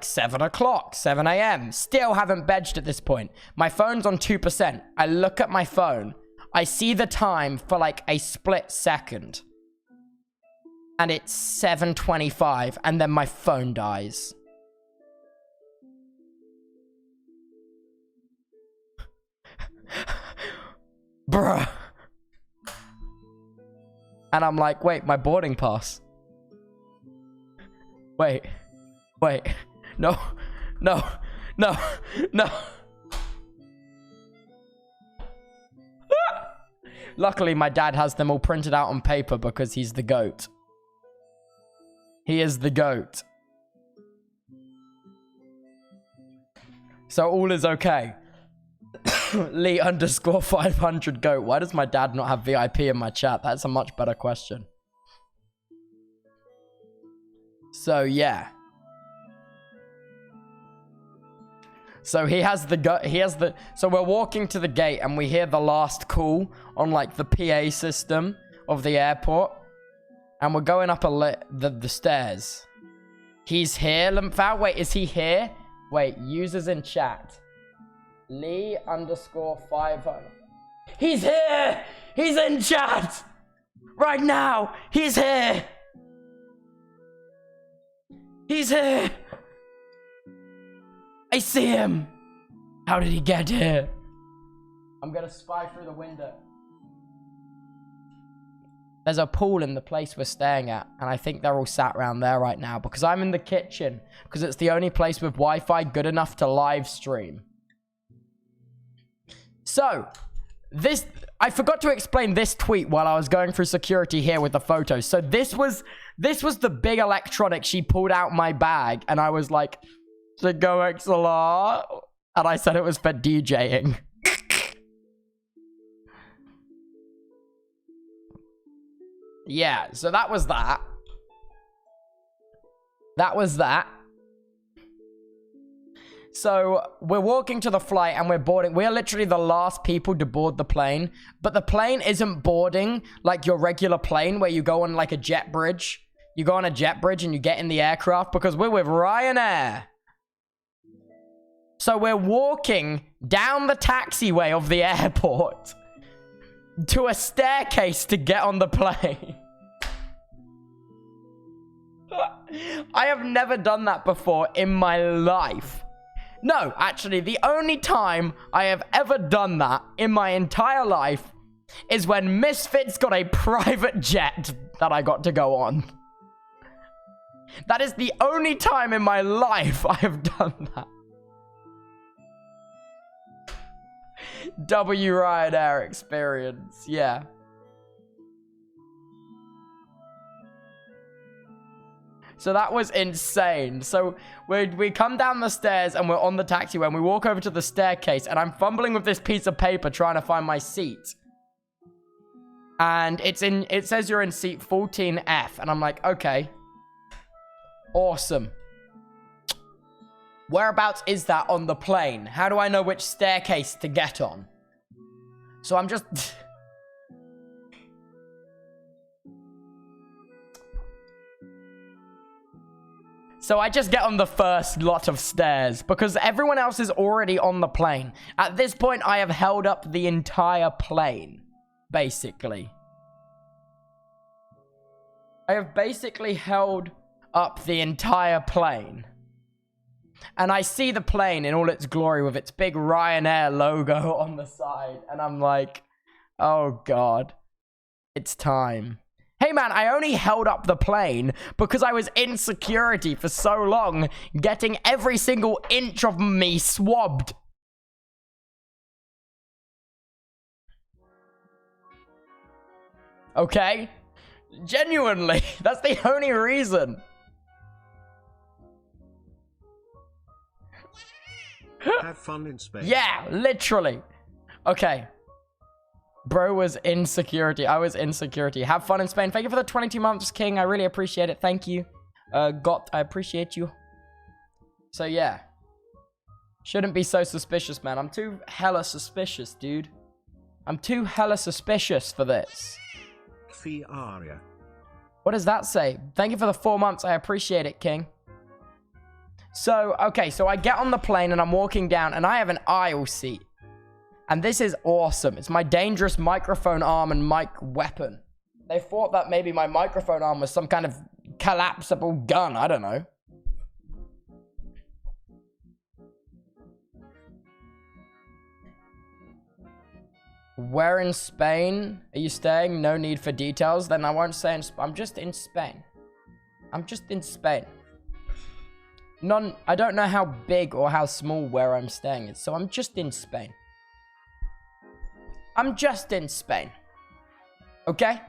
7 o'clock, 7 a.m. Still haven't bedged at this point. My phone's on 2%. I look at my phone. I see the time for like a split second. And it's 7:25, and then my phone dies. Bruh. And I'm like, wait, my boarding pass. Wait. No. Luckily, my dad has them all printed out on paper because he's the GOAT. He is the GOAT. So all is okay. Lee _ 500 GOAT. Why does my dad not have VIP in my chat? That's a much better question. So yeah. So so we're walking to the gate, and we hear the last call on like the PA system of the airport. And we're going up the stairs. He's here, Limphal. Wait, is he here? Wait, users in chat. Lee _ 500. He's here! He's in chat! Right now! He's here! He's here! I see him! How did he get here? I'm gonna spy through the window. There's a pool in the place we're staying at, and I think they're all sat around there right now because I'm in the kitchen, because it's the only place with Wi-Fi good enough to live stream. So, I forgot to explain this tweet while I was going through security here with the photos. So this was the big electronic she pulled out my bag, and I was like, the Go XLR, and I said it was for DJing. Yeah, so that was that. That was that. So we're walking to the flight, and we're boarding. We're literally the last people to board the plane. But the plane isn't boarding like your regular plane where you go on like a jet bridge. You go on a jet bridge and you get in the aircraft, because we're with Ryanair. So we're walking down the taxiway of the airport to a staircase to get on the plane. I have never done that before in my life. No, actually, the only time I have ever done that in my entire life is when Misfits got a private jet that I got to go on. That is the only time in my life I have done that. W Ryanair experience, yeah. So that was insane. So we come down the stairs and we're on the taxiway and we walk over to the staircase and I'm fumbling with this piece of paper trying to find my seat. And it says you're in seat 14F and I'm like, okay. Awesome. Whereabouts is that on the plane? How do I know which staircase to get on? So I'm just... So I just get on the first lot of stairs because everyone else is already on the plane. At this point, I have held up the entire plane, basically. I have basically held up the entire plane. And I see the plane in all its glory with its big Ryanair logo on the side. And I'm like, oh God, it's time. Hey man, I only held up the plane because I was in security for so long, getting every single inch of me swabbed. Okay? Genuinely, that's the only reason. Have fun in Spain. Yeah, literally. Okay. Bro was in security. I was in security. Have fun in Spain. Thank you for the 22 months, King. I really appreciate it. Thank you. I appreciate you. So, yeah. Shouldn't be so suspicious, man. I'm too hella suspicious, dude. I'm too hella suspicious for this. Fiaria. What does that say? Thank you for the 4 months. I appreciate it, King. So, okay. So, I get on the plane and I'm walking down and I have an aisle seat. And this is awesome. It's my dangerous microphone arm and mic weapon. They thought that maybe my microphone arm was some kind of collapsible gun. I don't know. Where in Spain are you staying? No need for details. Then I won't say in Spain. I'm just in Spain. I'm just in Spain. I don't know how big or how small where I'm staying is. So I'm just in Spain. I'm just in Spain. Okay?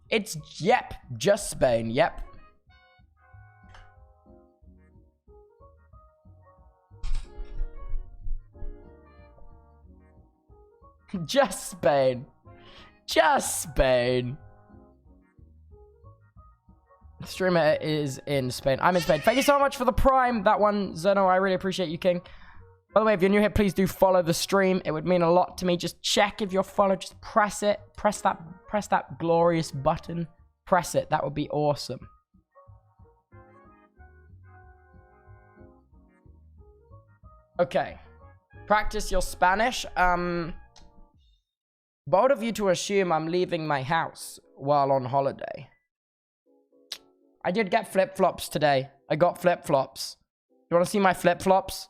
It's, yep, just Spain, yep. Just Spain. Just Spain. The streamer is in Spain. I'm in Spain. Thank you so much for the Prime. That one, Zeno, I really appreciate you, King. By the way, if you're new here, please do follow the stream. It would mean a lot to me. Just check if you're followed. Just press it. Press that glorious button. Press it. That would be awesome. Okay. Practice your Spanish. Bold of you to assume I'm leaving my house while on holiday. I did get flip-flops today. I got flip-flops. You want to see my flip-flops?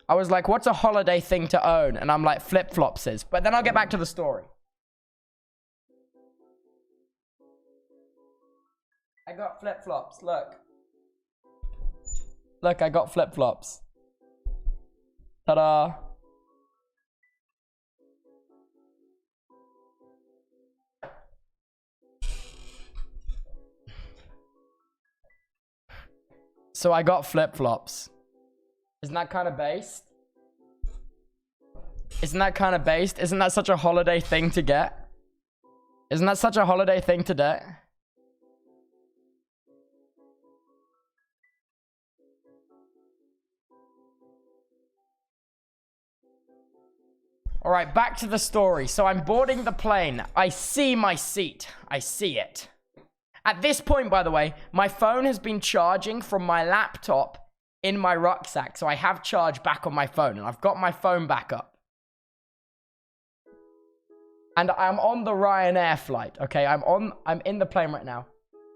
I was like, what's a holiday thing to own? And I'm like, flip-flops is. But then I'll get back to the story. I got flip-flops. Look. Look, I got flip-flops. Ta-da. So I got flip-flops. Isn't that kind of based? Isn't that kind of based? Isn't that such a holiday thing to get? Isn't that such a holiday thing to get? All right, back to the story. So I'm boarding the plane. I see my seat. I see it. At this point, by the way, my phone has been charging from my laptop in my rucksack. So I have charge back on my phone and I've got my phone back up. And I'm on the Ryanair flight, okay? I'm in the plane right now.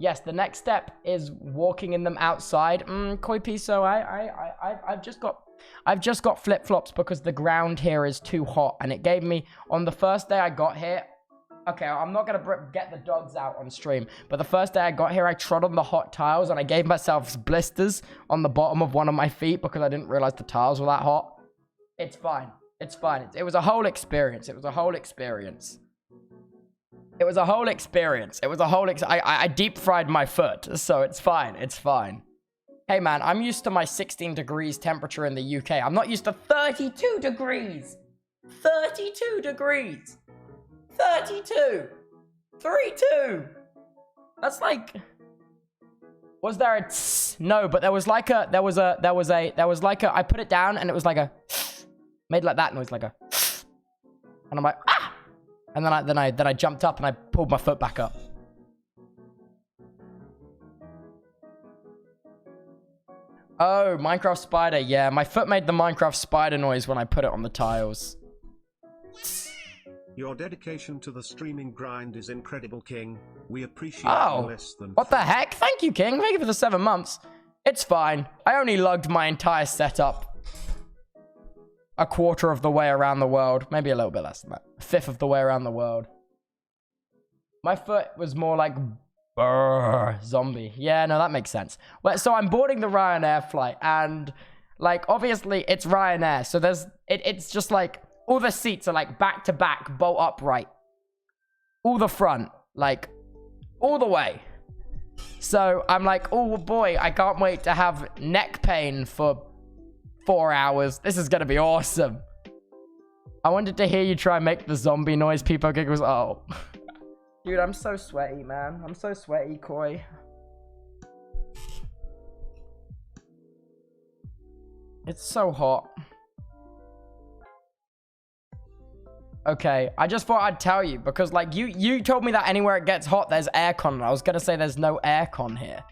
Yes, the next step is walking in them outside. Koi Piso, I've just got flip-flops because the ground here is too hot, and it gave me, on the first day I got here, okay, I'm not gonna get the dogs out on stream, but the first day I got here, I trod on the hot tiles, and I gave myself blisters on the bottom of one of my feet because I didn't realize the tiles were that hot. It's fine. It's fine. It was a whole experience. It was a whole experience. It was a whole experience. It was a whole I deep fried my foot, so it's fine. It's fine. Hey, man, I'm used to my 16 degrees temperature in the UK. I'm not used to 32 degrees. 32 degrees. 32. 32. That's like... Was there a tss? No, but there was like a... I put it down and it was like a... Made like that noise, like a... And I'm like, ah! And then I jumped up and I pulled my foot back up. Oh, Minecraft spider. Yeah, my foot made the Minecraft spider noise when I put it on the tiles. Your dedication to the streaming grind is incredible, King. We appreciate you less than... What the heck? Thank you, King. Thank you for the 7 months. It's fine. I only lugged my entire setup a quarter of the way around the world. Maybe a little bit less than that. A fifth of the way around the world. My foot was more like... Brrr, zombie. Yeah, no, that makes sense. Well, so I'm boarding the Ryanair flight. And, like, obviously, it's Ryanair. So there's... It's just like... All the seats are, like, back to back, bolt upright. All the front. Like, all the way. So I'm like, oh, boy, I can't wait to have neck pain for 4 hours. This is gonna be awesome. I wanted to hear you try and make the zombie noise. People giggles. Oh. Dude, I'm so sweaty, man. I'm so sweaty, Koi. It's so hot. Okay, I just thought I'd tell you because, like, you told me that anywhere it gets hot, there's aircon. And I was gonna say there's no aircon here.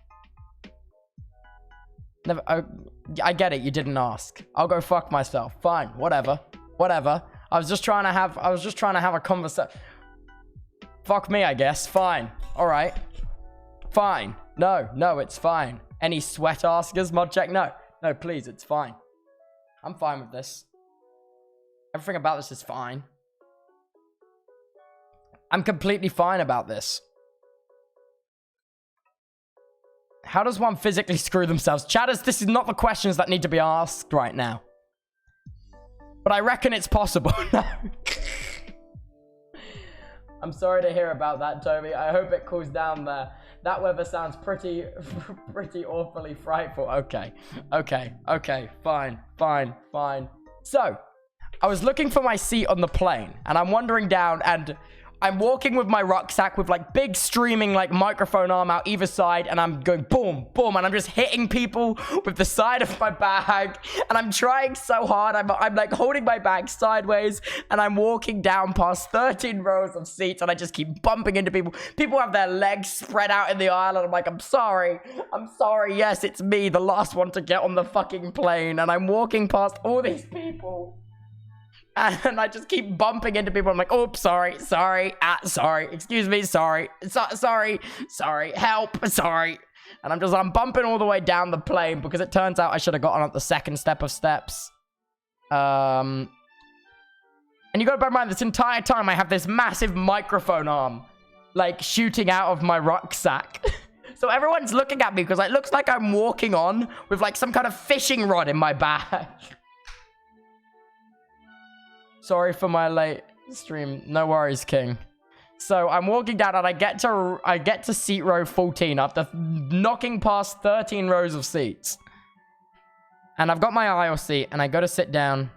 Never. I get it. You didn't ask. I'll go fuck myself. Fine. Whatever. Whatever. I was just trying to have a conversation. Fuck me, I guess. Fine. All right. Fine. No, it's fine. Any sweat askers? Mod check? No, please, it's fine. I'm fine with this. Everything about this is fine. I'm completely fine about this. How does one physically screw themselves? Chatters, this is not the questions that need to be asked right now. But I reckon it's possible. I'm sorry to hear about that, Toby. I hope it cools down there. That weather sounds pretty awfully frightful. Okay. Fine. So, I was looking for my seat on the plane, and I'm wandering down, and I'm walking with my rucksack with, like, big streaming, like, microphone arm out either side, and I'm going boom, boom, and I'm just hitting people with the side of my bag, and I'm trying so hard. I'm like, holding my bag sideways, and I'm walking down past 13 rows of seats, and I just keep bumping into people. People have their legs spread out in the aisle, and I'm like, I'm sorry, yes, it's me, the last one to get on the fucking plane, and I'm walking past all these people. And I just keep bumping into people. I'm like, oh, sorry, excuse me, sorry, help, sorry. And I'm bumping all the way down the plane because it turns out I should have gotten up the second step of steps. And you gotta bear in mind, this entire time I have this massive microphone arm, like, shooting out of my rucksack. So everyone's looking at me because it looks like I'm walking on with, like, some kind of fishing rod in my bag. Sorry for my late stream. No worries, King. So I'm walking down and I get to seat row 14 after knocking past 13 rows of seats. And I've got my aisle seat and I go to sit down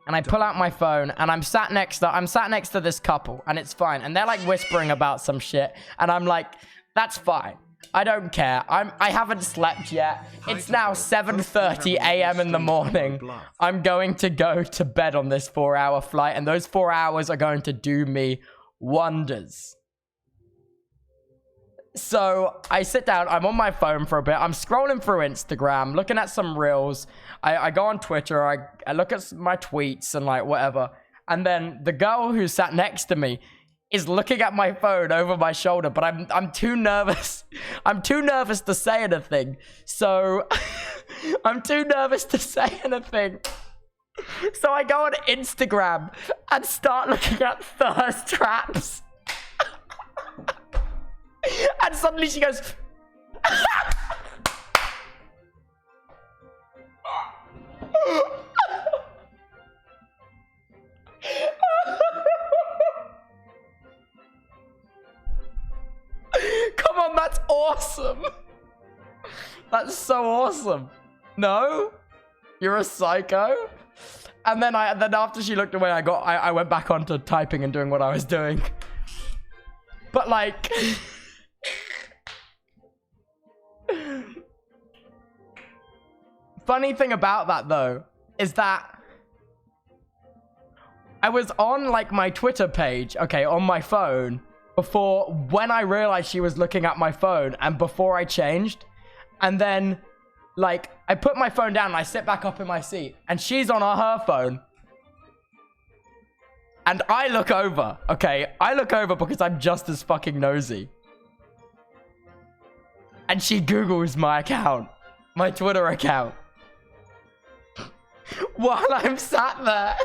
and I pull out my phone and I'm sat next to this couple and it's fine. And they're like whispering about some shit and I'm like, that's fine. I don't care. I haven't slept yet. It's now 7:30 a.m. in the morning. I'm going to go to bed on this 4-hour flight, and those 4 hours are going to do me wonders. So I sit down. I'm on my phone for a bit. I'm scrolling through Instagram, looking at some reels. I go on Twitter. I look at my tweets and like whatever. And then the girl who sat next to me, is looking at my phone over my shoulder, but I'm too nervous. I'm too nervous to say anything. So I'm too nervous to say anything. So I go on Instagram and start looking at thirst traps. And suddenly she goes, come on, that's awesome. That's so awesome. No? You're a psycho? And then after she looked away, I went back onto typing and doing what I was doing. But like funny thing about that though is that I was on like my Twitter page, okay, on my phone before, when I realized she was looking at my phone and before I changed. And then like I put my phone down and I sit back up in my seat and she's on her phone. And I look over, okay? I look over because I'm just as fucking nosy. And she Googles my account, my Twitter account. While I'm sat there.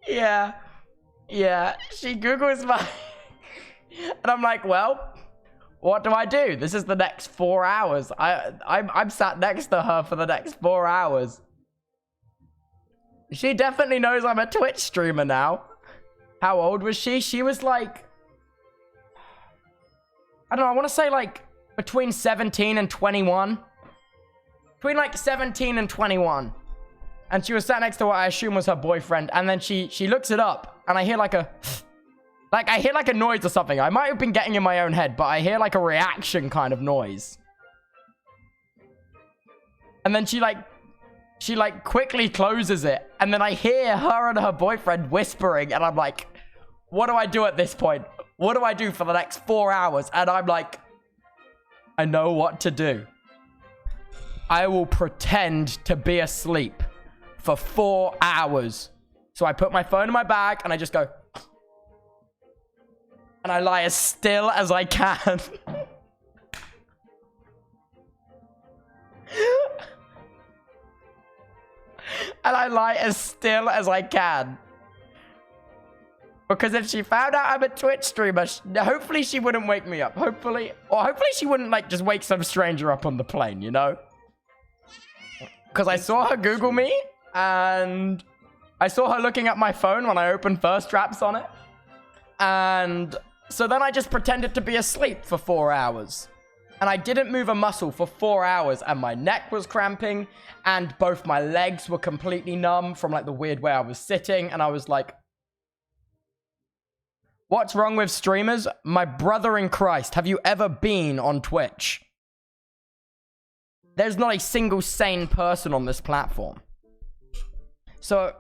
Yeah, she Googles my... And I'm like, well, what do I do? This is the next 4 hours. I'm sat next to her for the next 4 hours. She definitely knows I'm a Twitch streamer now. How old was she? She was like... I don't know, I want to say like between 17 and 21. Between like 17 and 21. And she was sat next to what I assume was her boyfriend. And then she looks it up. And I hear like a... Like, I hear like a noise or something. I might have been getting in my own head, but I hear like a reaction kind of noise. And then she quickly closes it. And then I hear her and her boyfriend whispering. And I'm like, what do I do at this point? What do I do for the next 4 hours? And I'm like, I know what to do. I will pretend to be asleep for 4 hours. So I put my phone in my bag and I just go... And I lie as still as I can. And I lie as still as I can. Because if she found out I'm a Twitch streamer, hopefully she wouldn't wake me up. Hopefully she wouldn't like just wake some stranger up on the plane, you know? Because I saw her Google me. And I saw her looking at my phone when I opened thirst traps on it. And... so then I just pretended to be asleep for 4 hours. And I didn't move a muscle for 4 hours. And my neck was cramping. And both my legs were completely numb from like the weird way I was sitting. And I was like, what's wrong with streamers? My brother in Christ, have you ever been on Twitch? There's not a single sane person on this platform. So...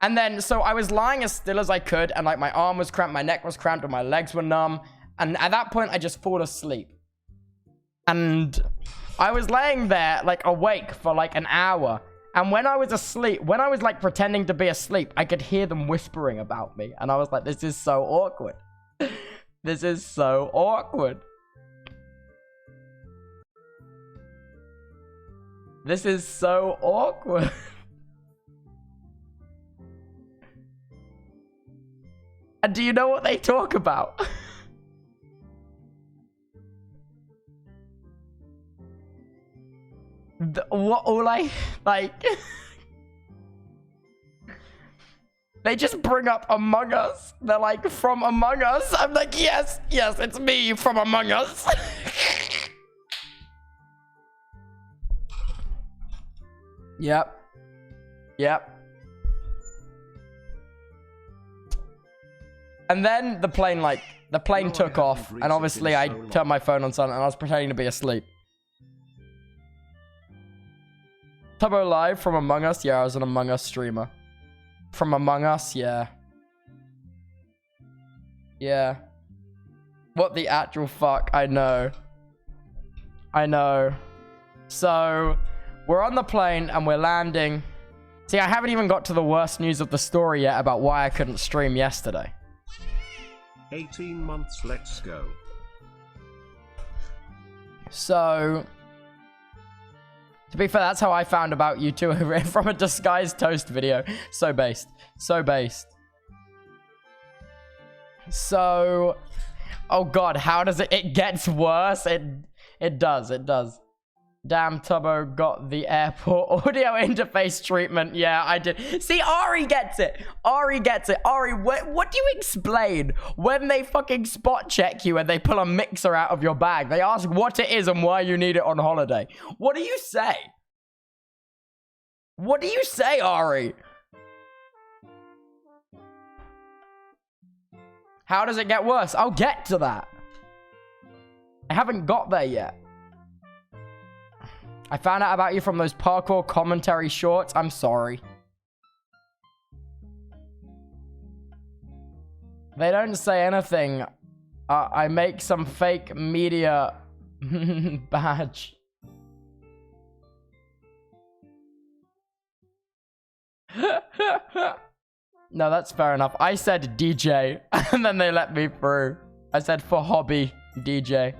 and then, so I was lying as still as I could, and like my arm was cramped, my neck was cramped, and my legs were numb. And at that point, I just fall asleep. And I was laying there, like awake for like an hour. And when I was asleep, when I was like pretending to be asleep, I could hear them whispering about me. And I was like, this is so awkward. This is so awkward. This is so awkward. And do you know what they talk about? They just bring up Among Us. They're like, from Among Us? I'm like, yes, it's me from Among Us. Yep. And then the plane took off, and obviously I turned my phone on silent, and I was pretending to be asleep. Tubbo live from Among Us? Yeah, I was an Among Us streamer. From Among Us? Yeah. Yeah. What the actual fuck? I know. I know. So, we're on the plane and we're landing. See, I haven't even got to the worst news of the story yet about why I couldn't stream yesterday. 18 months, let's go. So, to be fair, that's how I found about you two from a disguised toast video. So based. So based. So, oh god, how does it gets worse? It does. Damn, Tubbo got the airport audio interface treatment. Yeah, I did. See, Ari gets it. Ari, what do you explain when they fucking spot check you and they pull a mixer out of your bag? They ask what it is and why you need it on holiday. What do you say? What do you say, Ari? How does it get worse? I'll get to that. I haven't got there yet. I found out about you from those parkour commentary shorts. I'm sorry. They don't say anything. I make some fake media badge. No, that's fair enough. I said DJ, and then they let me through. I said for hobby DJ.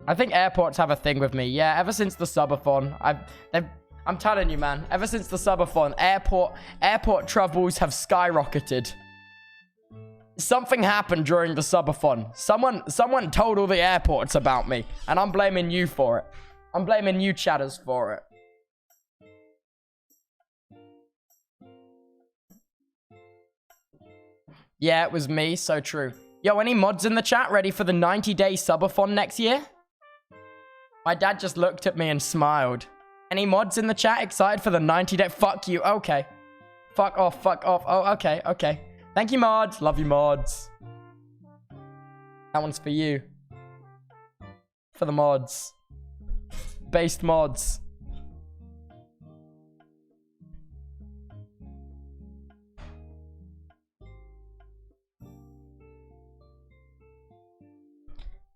I think airports have a thing with me. Yeah, ever since the subathon, I'm telling you, man. Ever since the subathon, airport troubles have skyrocketed. Something happened during the subathon. Someone told all the airports about me, and I'm blaming you for it. I'm blaming you, chatters, for it. Yeah, it was me. So true. Yo, any mods in the chat ready for the 90-day subathon next year? My dad just looked at me and smiled. Any mods in the chat excited for the 90-day? Fuck you. Okay. Fuck off. Fuck off. Oh, okay. Okay. Thank you, mods. Love you, mods. That one's for you. For the mods. Based mods.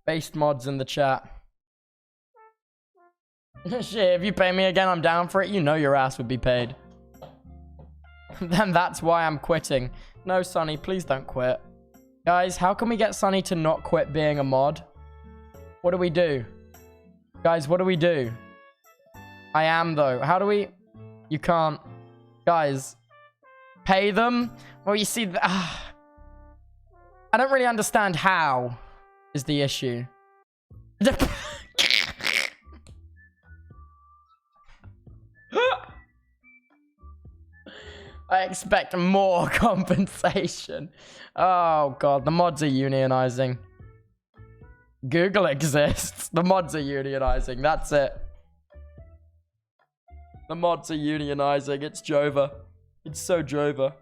Based mods in the chat. Shit, if you pay me again, I'm down for it. You know your ass would be paid. Then that's why I'm quitting. No, Sonny, please don't quit. Guys, how can we get Sonny to not quit being a mod? What do we do? Guys, what do we do? I am, though. How do we... You can't. Guys. Pay them? Well, you see... I don't really understand how is the issue. I expect more compensation. Oh, God. The mods are unionizing. Google exists. The mods are unionizing. That's it. The mods are unionizing. It's Jova. It's so Jova.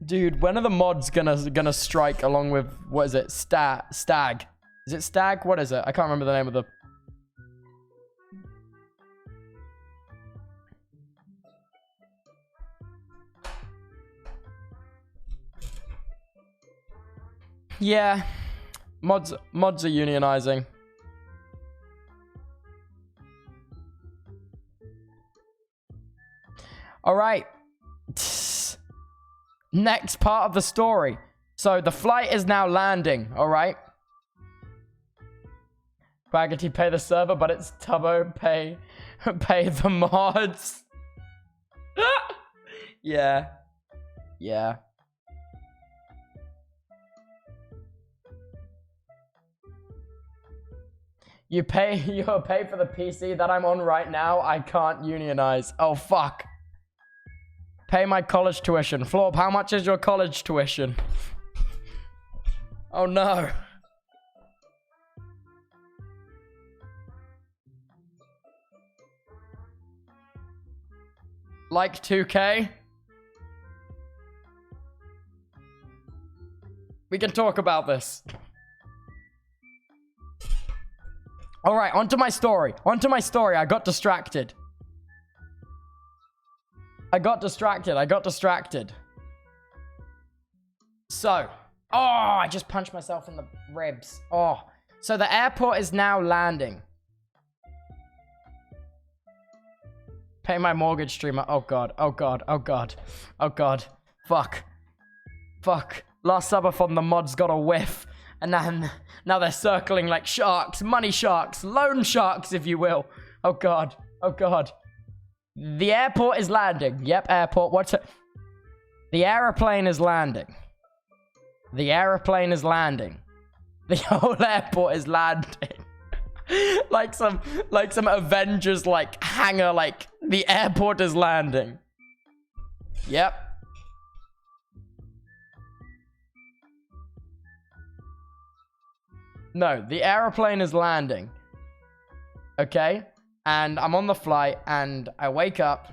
Dude, when are the mods gonna strike along with... What is it? Stag. Is it Stag? What is it? I can't remember the name of the... Yeah, mods are unionizing. All right. Next part of the story. So the flight is now landing. All right. Quaggity pay the server, but it's Tubbo pay the mods. Yeah. Yeah. You'll pay for the PC that I'm on right now. I can't unionize. Oh, fuck. Pay my college tuition. Florp, how much is your college tuition? Oh, no. Like 2K? We can talk about this. All right, onto my story. I got distracted. So, oh, I just punched myself in the ribs. Oh, so the airport is now landing. Pay my mortgage, streamer. Oh god, oh god, oh god, oh god. Fuck. Fuck. Last subathon, the mods got a whiff. And now they're circling like sharks, money sharks, loan sharks, if you will. Oh god, oh god. The airport is landing. Yep, airport. What's it? The aeroplane is landing. The aeroplane is landing. The whole airport is landing. like some Avengers like hangar, like the airport is landing. Yep. No, the aeroplane is landing. Okay? And I'm on the flight and I wake up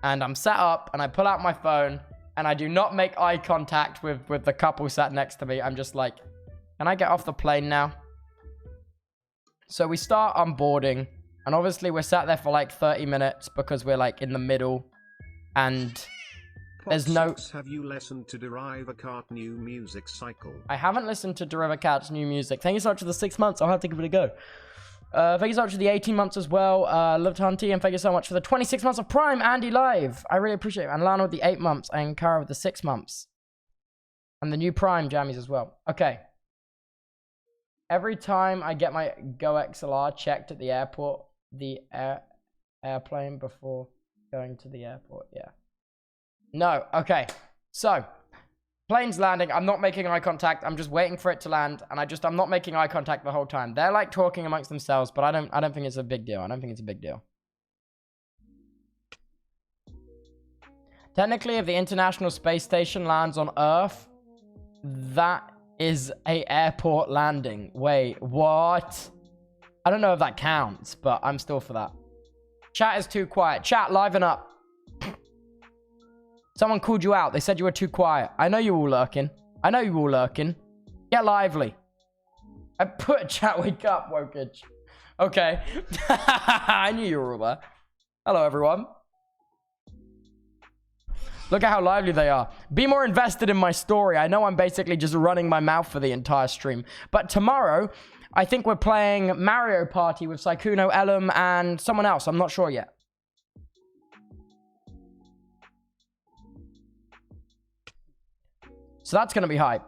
and I'm sat up and I pull out my phone and I do not make eye contact with the couple sat next to me. I'm just like, can I get off the plane now? So we start onboarding and obviously we're sat there for like 30 minutes because we're like in the middle and there's no... Have you listened to Derivacat new music cycle? I haven't listened to Derivacat's new music. Thank you so much for the 6 months. I'll have to give it a go. Thank you so much for the 18 months as well. Loved Hunty, and thank you so much for the 26 months of Prime, Andy Live. I really appreciate it. And Lana with the 8 months, and Kara with the 6 months. And the new Prime jammies as well. Okay. Every time I get my Go XLR checked at the airport, the airplane before going to the airport, yeah. No, okay. So, plane's landing. I'm not making eye contact. I'm just waiting for it to land, and I'm not making eye contact the whole time. They're like talking amongst themselves, but I don't think it's a big deal. I don't think it's a big deal. Technically, if the International Space Station lands on Earth, that is a airport landing. Wait, what? I don't know if that counts, but I'm still for that. Chat is too quiet. Chat, liven up. Someone called you out. They said you were too quiet. I know you all lurking. I know you all lurking. Get lively. I put chat wake up, Wokage. Okay. I knew you were all there. Hello, everyone. Look at how lively they are. Be more invested in my story. I know I'm basically just running my mouth for the entire stream. But tomorrow, I think we're playing Mario Party with Saikuno, Ellum, and someone else. I'm not sure yet. So that's going to be hype.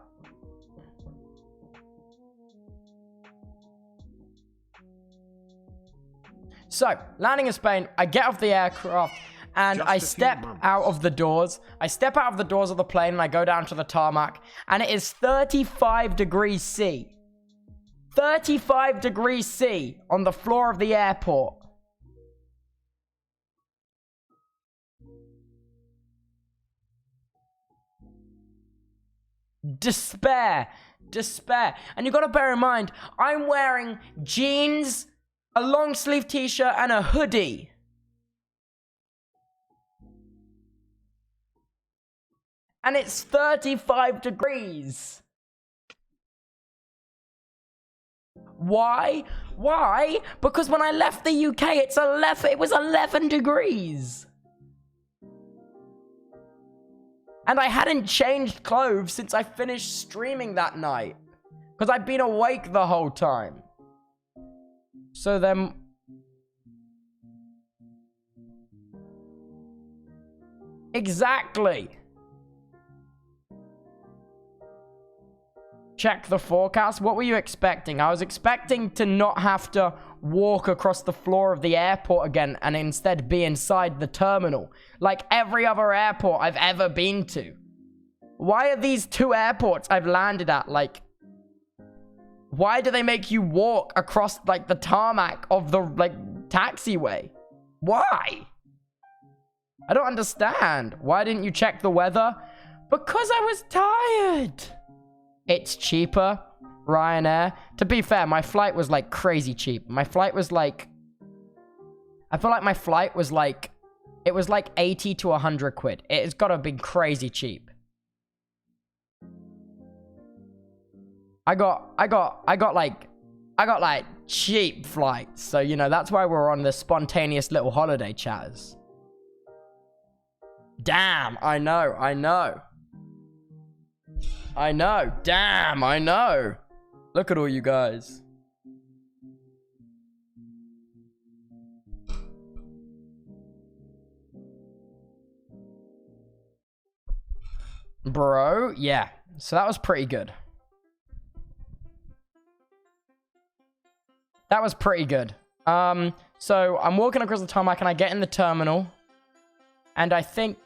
So, landing in Spain, I get off the aircraft and I step out of the doors. I step out of the doors of the plane and I go down to the tarmac and it is 35 degrees C. 35 degrees C on the floor of the airport. Despair. And you got to bear in mind, I'm wearing jeans, a long sleeve t-shirt, and a hoodie. And it's 35 degrees. Why? Because when I left the UK, it was 11 degrees. And I hadn't changed clothes since I finished streaming that night. Because I'd been awake the whole time. So then... Exactly. Check the forecast. What were you expecting? I was expecting to not have to walk across the floor of the airport again and instead be inside the terminal like every other airport I've ever been to. Why are these two airports I've landed at like, why do they make you walk across like the tarmac of the like taxiway? Why? I don't understand. Why didn't you check the weather? Because I was tired. It's cheaper. Ryanair. To be fair, my flight was like crazy cheap. My flight was like... I feel like my flight was like... It was like 80 to 100 quid. It's gotta be crazy cheap. I got like cheap flights. So, you know, that's why we're on this spontaneous little holiday, chatters. Damn, I know. I know. Damn, I know. Look at all you guys. Bro, yeah. So that was pretty good. That was pretty good. So I'm walking across the tarmac and I get in the terminal. And I think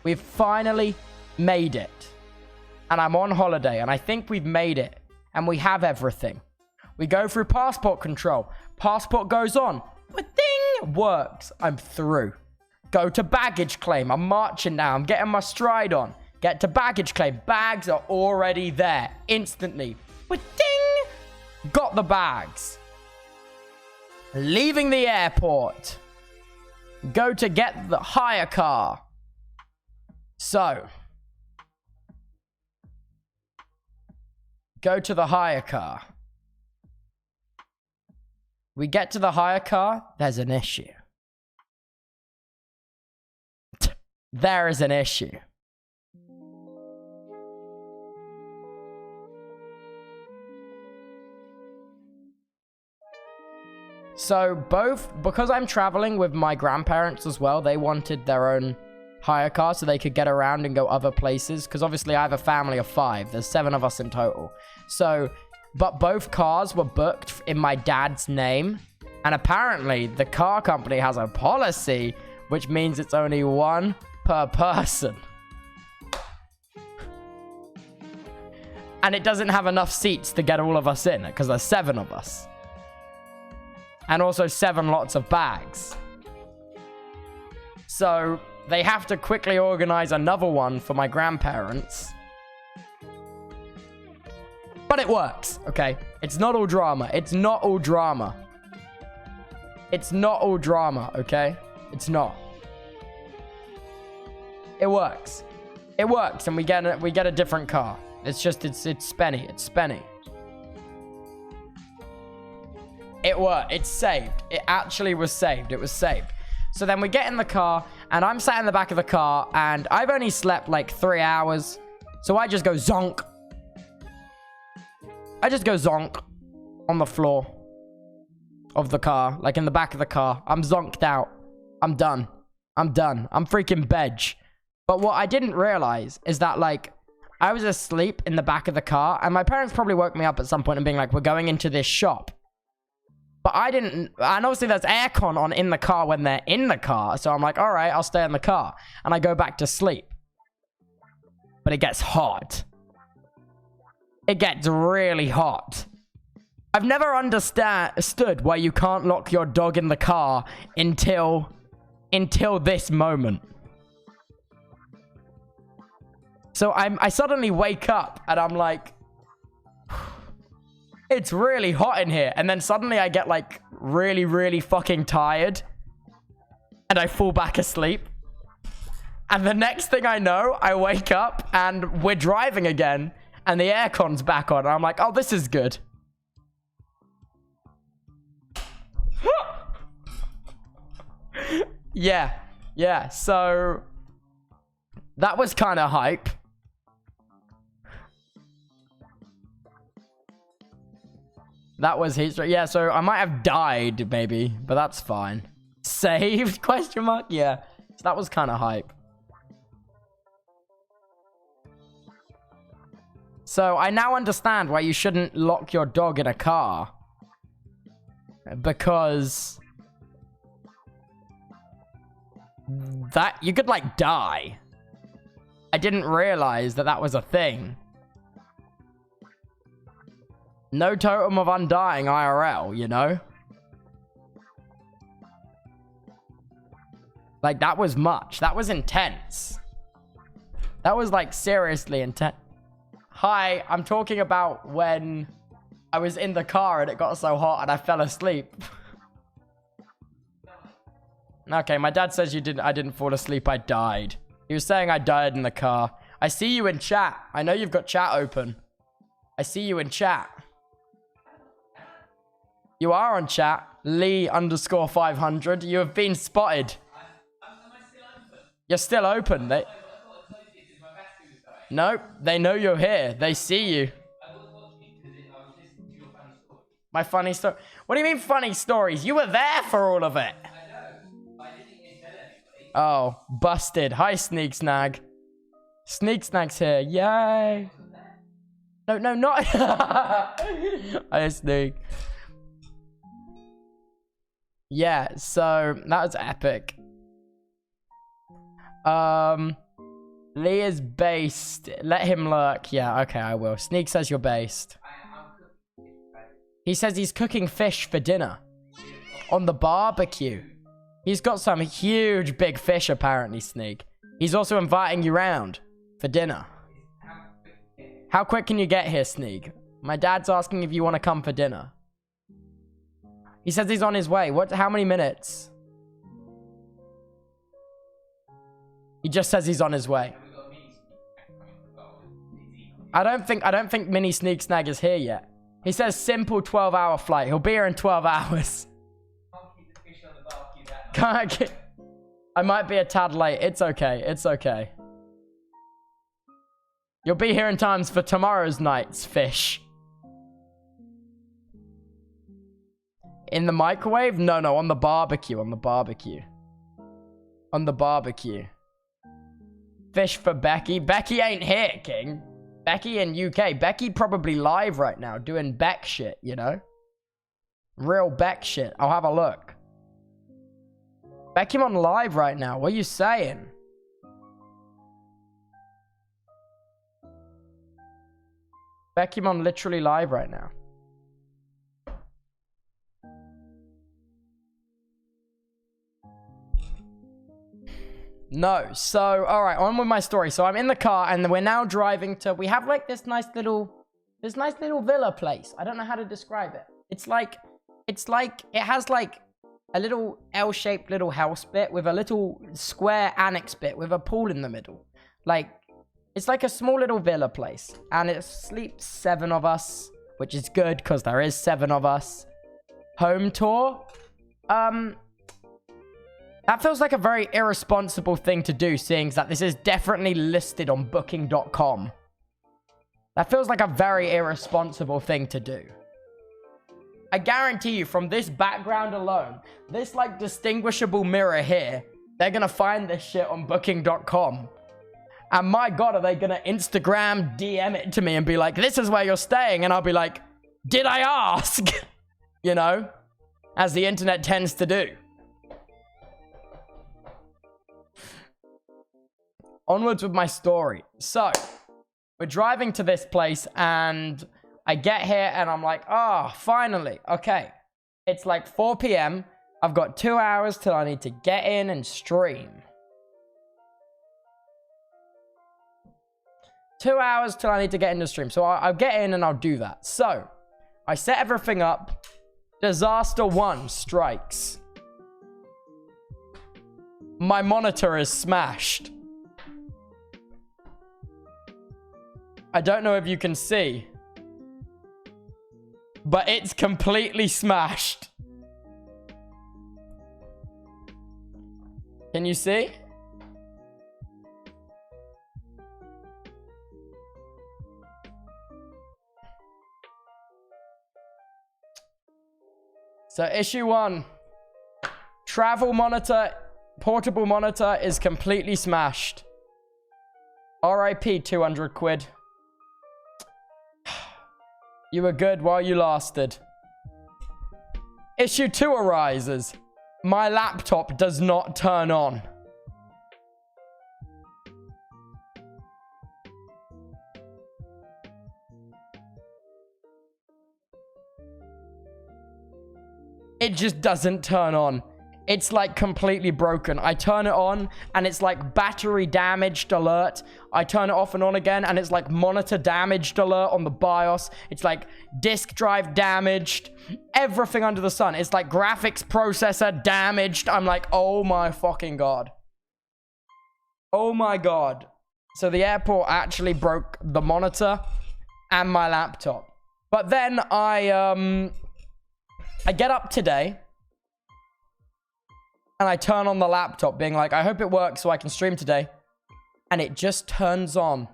we've finally made it. And I'm on holiday and I think we've made it. And we have everything. We go through passport control. Passport goes on. Ding! Works. I'm through. Go to baggage claim. I'm marching now. I'm getting my stride on. Get to baggage claim. Bags are already there. Instantly. Ding! Got the bags. Leaving the airport. Go to get the hire car. So. Go to the hire car. We get to the hire car. There's an issue. There is an issue. So because I'm traveling with my grandparents as well, they wanted their own hire car so they could get around and go other places. Because obviously I have a family of 5. There's 7 of us in total. So, but both cars were booked in my dad's name. And apparently the car company has a policy, which means it's only 1 per person. And it doesn't have enough seats to get all of us in because there's 7 of us. And also 7 lots of bags. So they have to quickly organize another one for my grandparents. But it works, okay? It's not all drama. It's not all drama. It's not all drama, okay? It's not. It works. It works, and we get a different car. It's just it's spenny. It's spenny. It worked. It's saved. It actually was saved. It was saved. So then we get in the car, and I'm sat in the back of the car, and I've only slept like 3 hours. So I just go zonk. I just go zonk on the floor of the car, like in the back of the car. I'm zonked out. I'm done. I'm done. I'm freaking bedge. But what I didn't realize is that, like, I was asleep in the back of the car, and my parents probably woke me up at some point and being like, we're going into this shop. But I didn't, and obviously there's aircon on in the car when they're in the car, so I'm like, all right, I'll stay in the car. And I go back to sleep. But it gets hot. It gets really hot. I've never understood why you can't lock your dog in the car until this moment. So I suddenly wake up and I'm like, it's really hot in here. And then suddenly I get like really, really fucking tired. And I fall back asleep. And the next thing I know, I wake up and we're driving again. And the aircon's back on. And I'm like, oh, this is good. Yeah. So that was kind of hype. That was history. Yeah, so I might have died, maybe, but that's fine. Saved? Question mark? Yeah. So that was kind of hype. So I now understand why you shouldn't lock your dog in a car. Because that you could like die. I didn't realize that that was a thing. No totem of undying IRL, you know? Like, that was much. That was intense. That was, like, seriously intense. Hi, I'm talking about when I was in the car and it got so hot and I fell asleep. Okay, my dad says I didn't fall asleep, I died. He was saying I died in the car. I see you in chat. I know you've got chat open. I see you in chat. You are on chat. Lee_500. You have been spotted. Am I still open? You're still open. Nope, they know you're here. They see you. My funny story. What do you mean funny stories? You were there for all of it. Oh, busted. Hi, Sneak Snag. Sneak Snag's here. Yay. No, not. Hi, Sneak. Yeah, so that was epic. Lee is based. Let him lurk. Yeah, okay, I will. Sneak says you're based. He says he's cooking fish for dinner. On the barbecue. He's got some huge big fish, apparently, Sneak. He's also inviting you round for dinner. How quick can you get here, Sneak? My dad's asking if you want to come for dinner. He says he's on his way. What? How many minutes? He just says he's on his way. I don't think Mini Sneak Snag is here yet. He says simple 12-hour flight. He'll be here in 12 hours. I might be a tad late. It's okay. It's okay. You'll be here in times for tomorrow's night's fish. In the microwave? No, on the barbecue. On the barbecue. On the barbecue. Fish for Becky. Becky ain't here, King. Becky in UK. Becky probably live right now doing Beck shit, you know? Real Beck shit. I'll have a look. Becky on live right now. What are you saying? Becky on literally live right now. No. So, all right, on with my story. So I'm in the car and we're now driving to, we have like this nice little villa place. I don't know how to describe it. It's like, it has like a little L-shaped little house bit with a little square annex bit with a pool in the middle. Like, it's like a small little villa place. And it sleeps 7 of us, which is good because there is 7 of us. Home tour. That feels like a very irresponsible thing to do, seeing that this is definitely listed on booking.com. That feels like a very irresponsible thing to do. I guarantee you, from this background alone, this, like, distinguishable mirror here, they're gonna find this shit on booking.com. And my God, are they gonna Instagram DM it to me and be like, this is where you're staying? And I'll be like, did I ask? You know? As the internet tends to do. Onwards with my story. So, we're driving to this place and I get here and I'm like, oh, finally. Okay. It's like 4 p.m. I've got 2 hours till I need to get in and stream. 2 hours till I need to get in the stream. So I'll get in and I'll do that. So, I set everything up. Disaster 1 strikes. My monitor is smashed. I don't know if you can see, but it's completely smashed. Can you see? So issue 1, travel monitor, portable monitor is completely smashed. RIP 200 quid. You were good while you lasted. Issue 2 arises. My laptop does not turn on. It just doesn't turn on. It's like completely broken. I turn it on and it's like battery damaged alert. I turn it off and on again and it's like monitor damaged alert on the BIOS. It's like disk drive damaged. Everything under the sun. It's like graphics processor damaged. I'm like, oh my fucking God. Oh my God. So the airport actually broke the monitor and my laptop. But then I get up today. And I turn on the laptop being like, I hope it works so I can stream today. And it just turns on.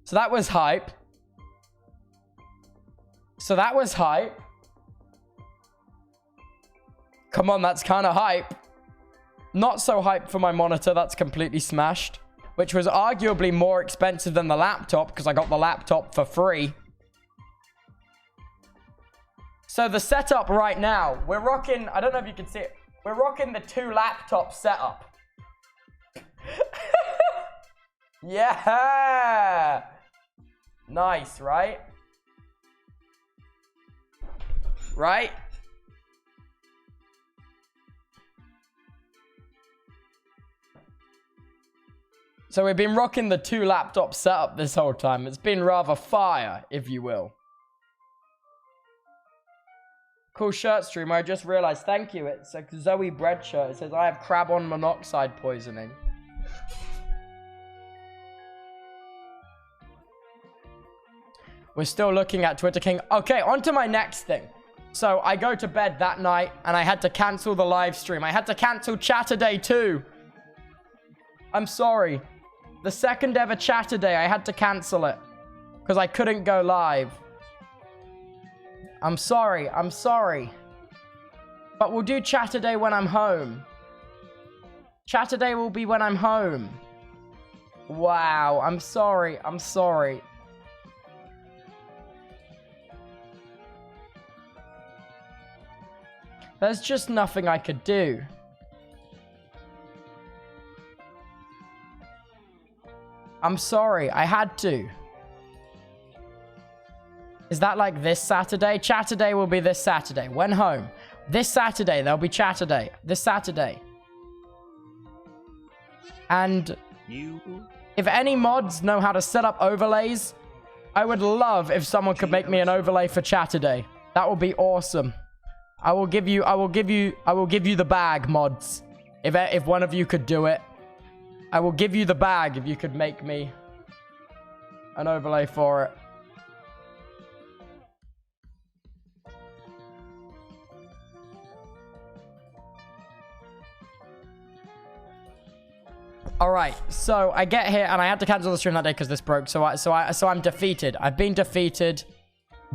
So that was hype. So that was hype. Come on, that's kind of hype. Not so hype for my monitor. That's completely smashed. Which was arguably more expensive than the laptop because I got the laptop for free. So the setup right now, we're rocking, I don't know if you can see it. We're rocking the 2 laptop setup. Yeah. Nice, right? Right? So we've been rocking the 2 laptop setup this whole time. It's been rather fire, if you will. Cool shirt streamer. I just realized. Thank you. It's a Zoe bread shirt. It says, I have carbon monoxide poisoning. We're still looking at Twitter King. Okay, on to my next thing. So I go to bed that night and I had to cancel the live stream. I had to cancel Chatterday too. I'm sorry. The second ever Chatterday, I had to cancel it. Because I couldn't go live. I'm sorry. I'm sorry. But we'll do Chatterday when I'm home. Chatterday will be when I'm home. Wow. I'm sorry. I'm sorry. There's just nothing I could do. I'm sorry. I had to. Is that like this Saturday? Chatterday will be this Saturday. When home. This Saturday, there'll be Chatterday. This Saturday. And if any mods know how to set up overlays, I would love if someone could make me an overlay for Chatterday. That would be awesome. I will give you the bag, mods. If one of you could do it. I will give you the bag if you could make me an overlay for it. All right, so I get here and I had to cancel the stream that day because this broke. So I'm defeated. I've been defeated.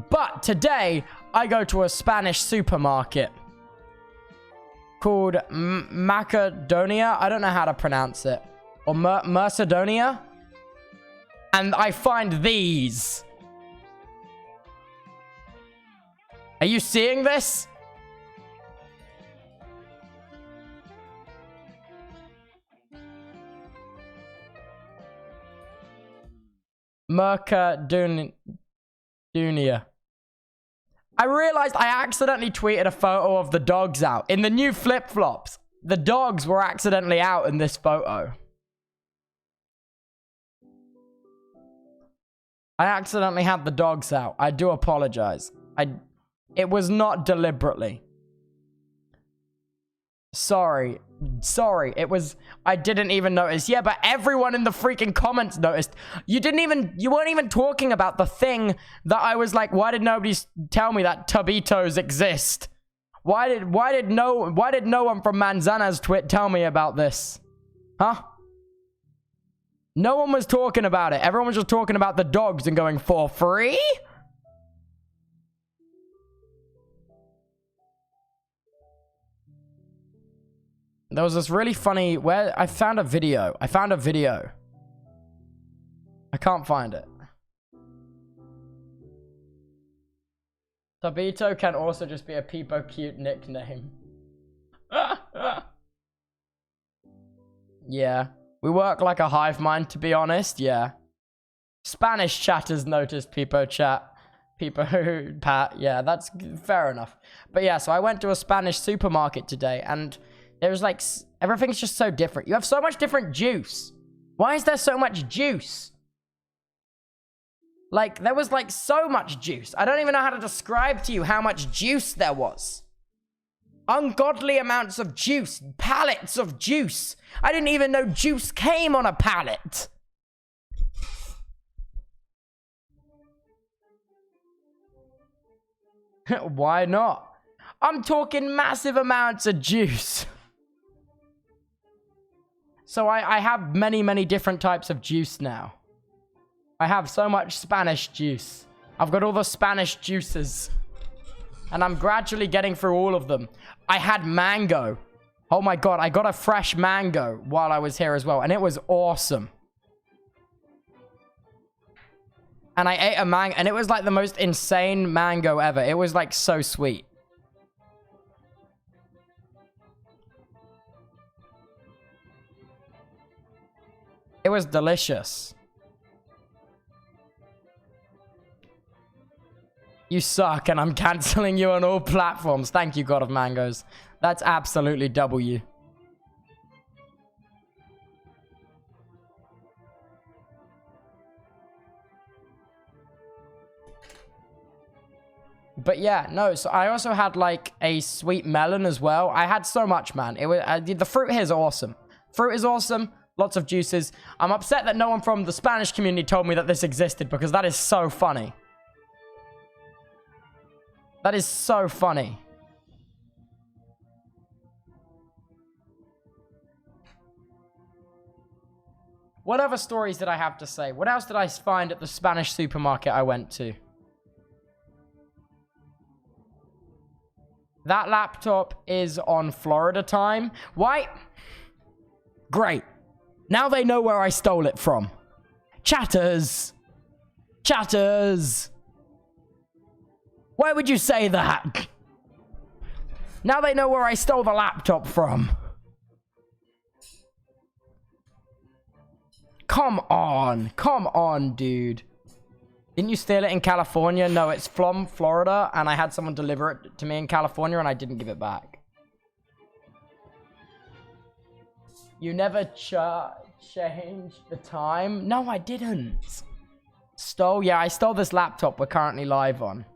But today I go to a Spanish supermarket called Macedonia. I don't know how to pronounce it. Or Mercedonia. And I find these. Are you seeing this? Mercadunia. I realized I accidentally tweeted a photo of the dogs out. In the new flip-flops, the dogs were accidentally out in this photo. I accidentally had the dogs out. I do apologize. It was not deliberately. Sorry. It was, I didn't even notice. Yeah, but everyone in the freaking comments noticed. You weren't even talking about the thing that I was like, why did nobody tell me that Tubitos exist? Why did no one from Manzana's twit tell me about this? Huh? No one was talking about it. Everyone was just talking about the dogs and going, for free? There was this really funny, where I found a video. I can't find it. Tubito can also just be a peepo cute nickname. Yeah. We work like a hive mind, to be honest. Yeah. Spanish chatters noticed peepo chat. Peepo pat. Yeah, that's fair enough. But yeah, so I went to a Spanish supermarket today and there was like, everything's just so different. You have so much different juice. Why is there so much juice? Like, there was like so much juice. I don't even know how to describe to you how much juice there was. Ungodly amounts of juice. Pallets of juice. I didn't even know juice came on a pallet. Why not? I'm talking massive amounts of juice. So I have many different types of juice now. I have so much Spanish juice. I've got all the Spanish juices. And I'm gradually getting through all of them. I had mango. Oh my god, I got a fresh mango while I was here as well. And it was awesome. And I ate a mango. And it was like the most insane mango ever. It was like so sweet. It was delicious. You suck, and I'm canceling you on all platforms. Thank you, God of Mangoes. That's absolutely W. But yeah, no, so I also had like a sweet melon as well. I had so much, man. It was the fruit here is awesome. Fruit is awesome. Lots of juices. I'm upset that no one from the Spanish community told me that this existed because that is so funny. That is so funny. What other stories did I have to say? What else did I find at the Spanish supermarket I went to? That laptop is on Florida time. Why? Great. Now they know where I stole it from. Chatters. Chatters. Why would you say that? Now they know where I stole the laptop from. Come on, dude. Didn't you steal it in California? No, it's from Florida, and I had someone deliver it to me in California, and I didn't give it back. You never changed the time? No, I didn't. Stole? Yeah, I stole this laptop we're currently live on.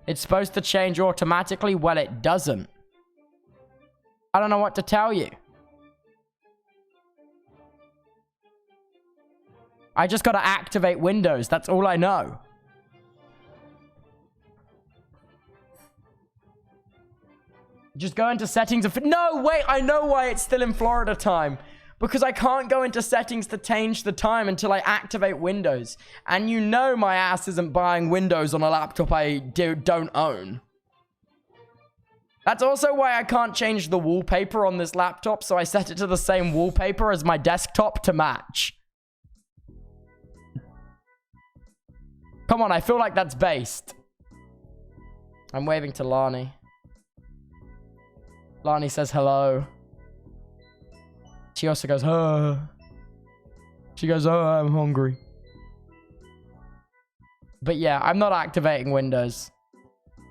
It's supposed to change automatically? Well, it doesn't. I don't know what to tell you. I just gotta activate Windows. That's all I know. Just go into settings of... No, wait, I know why it's still in Florida time. Because I can't go into settings to change the time until I activate Windows. And you know my ass isn't buying Windows on a laptop I don't own. That's also why I can't change the wallpaper on this laptop, so I set it to the same wallpaper as my desktop to match. Come on, I feel like that's based. I'm waving to Lani. Lani says hello. She also goes, oh. She goes, oh, I'm hungry. But yeah, I'm not activating Windows.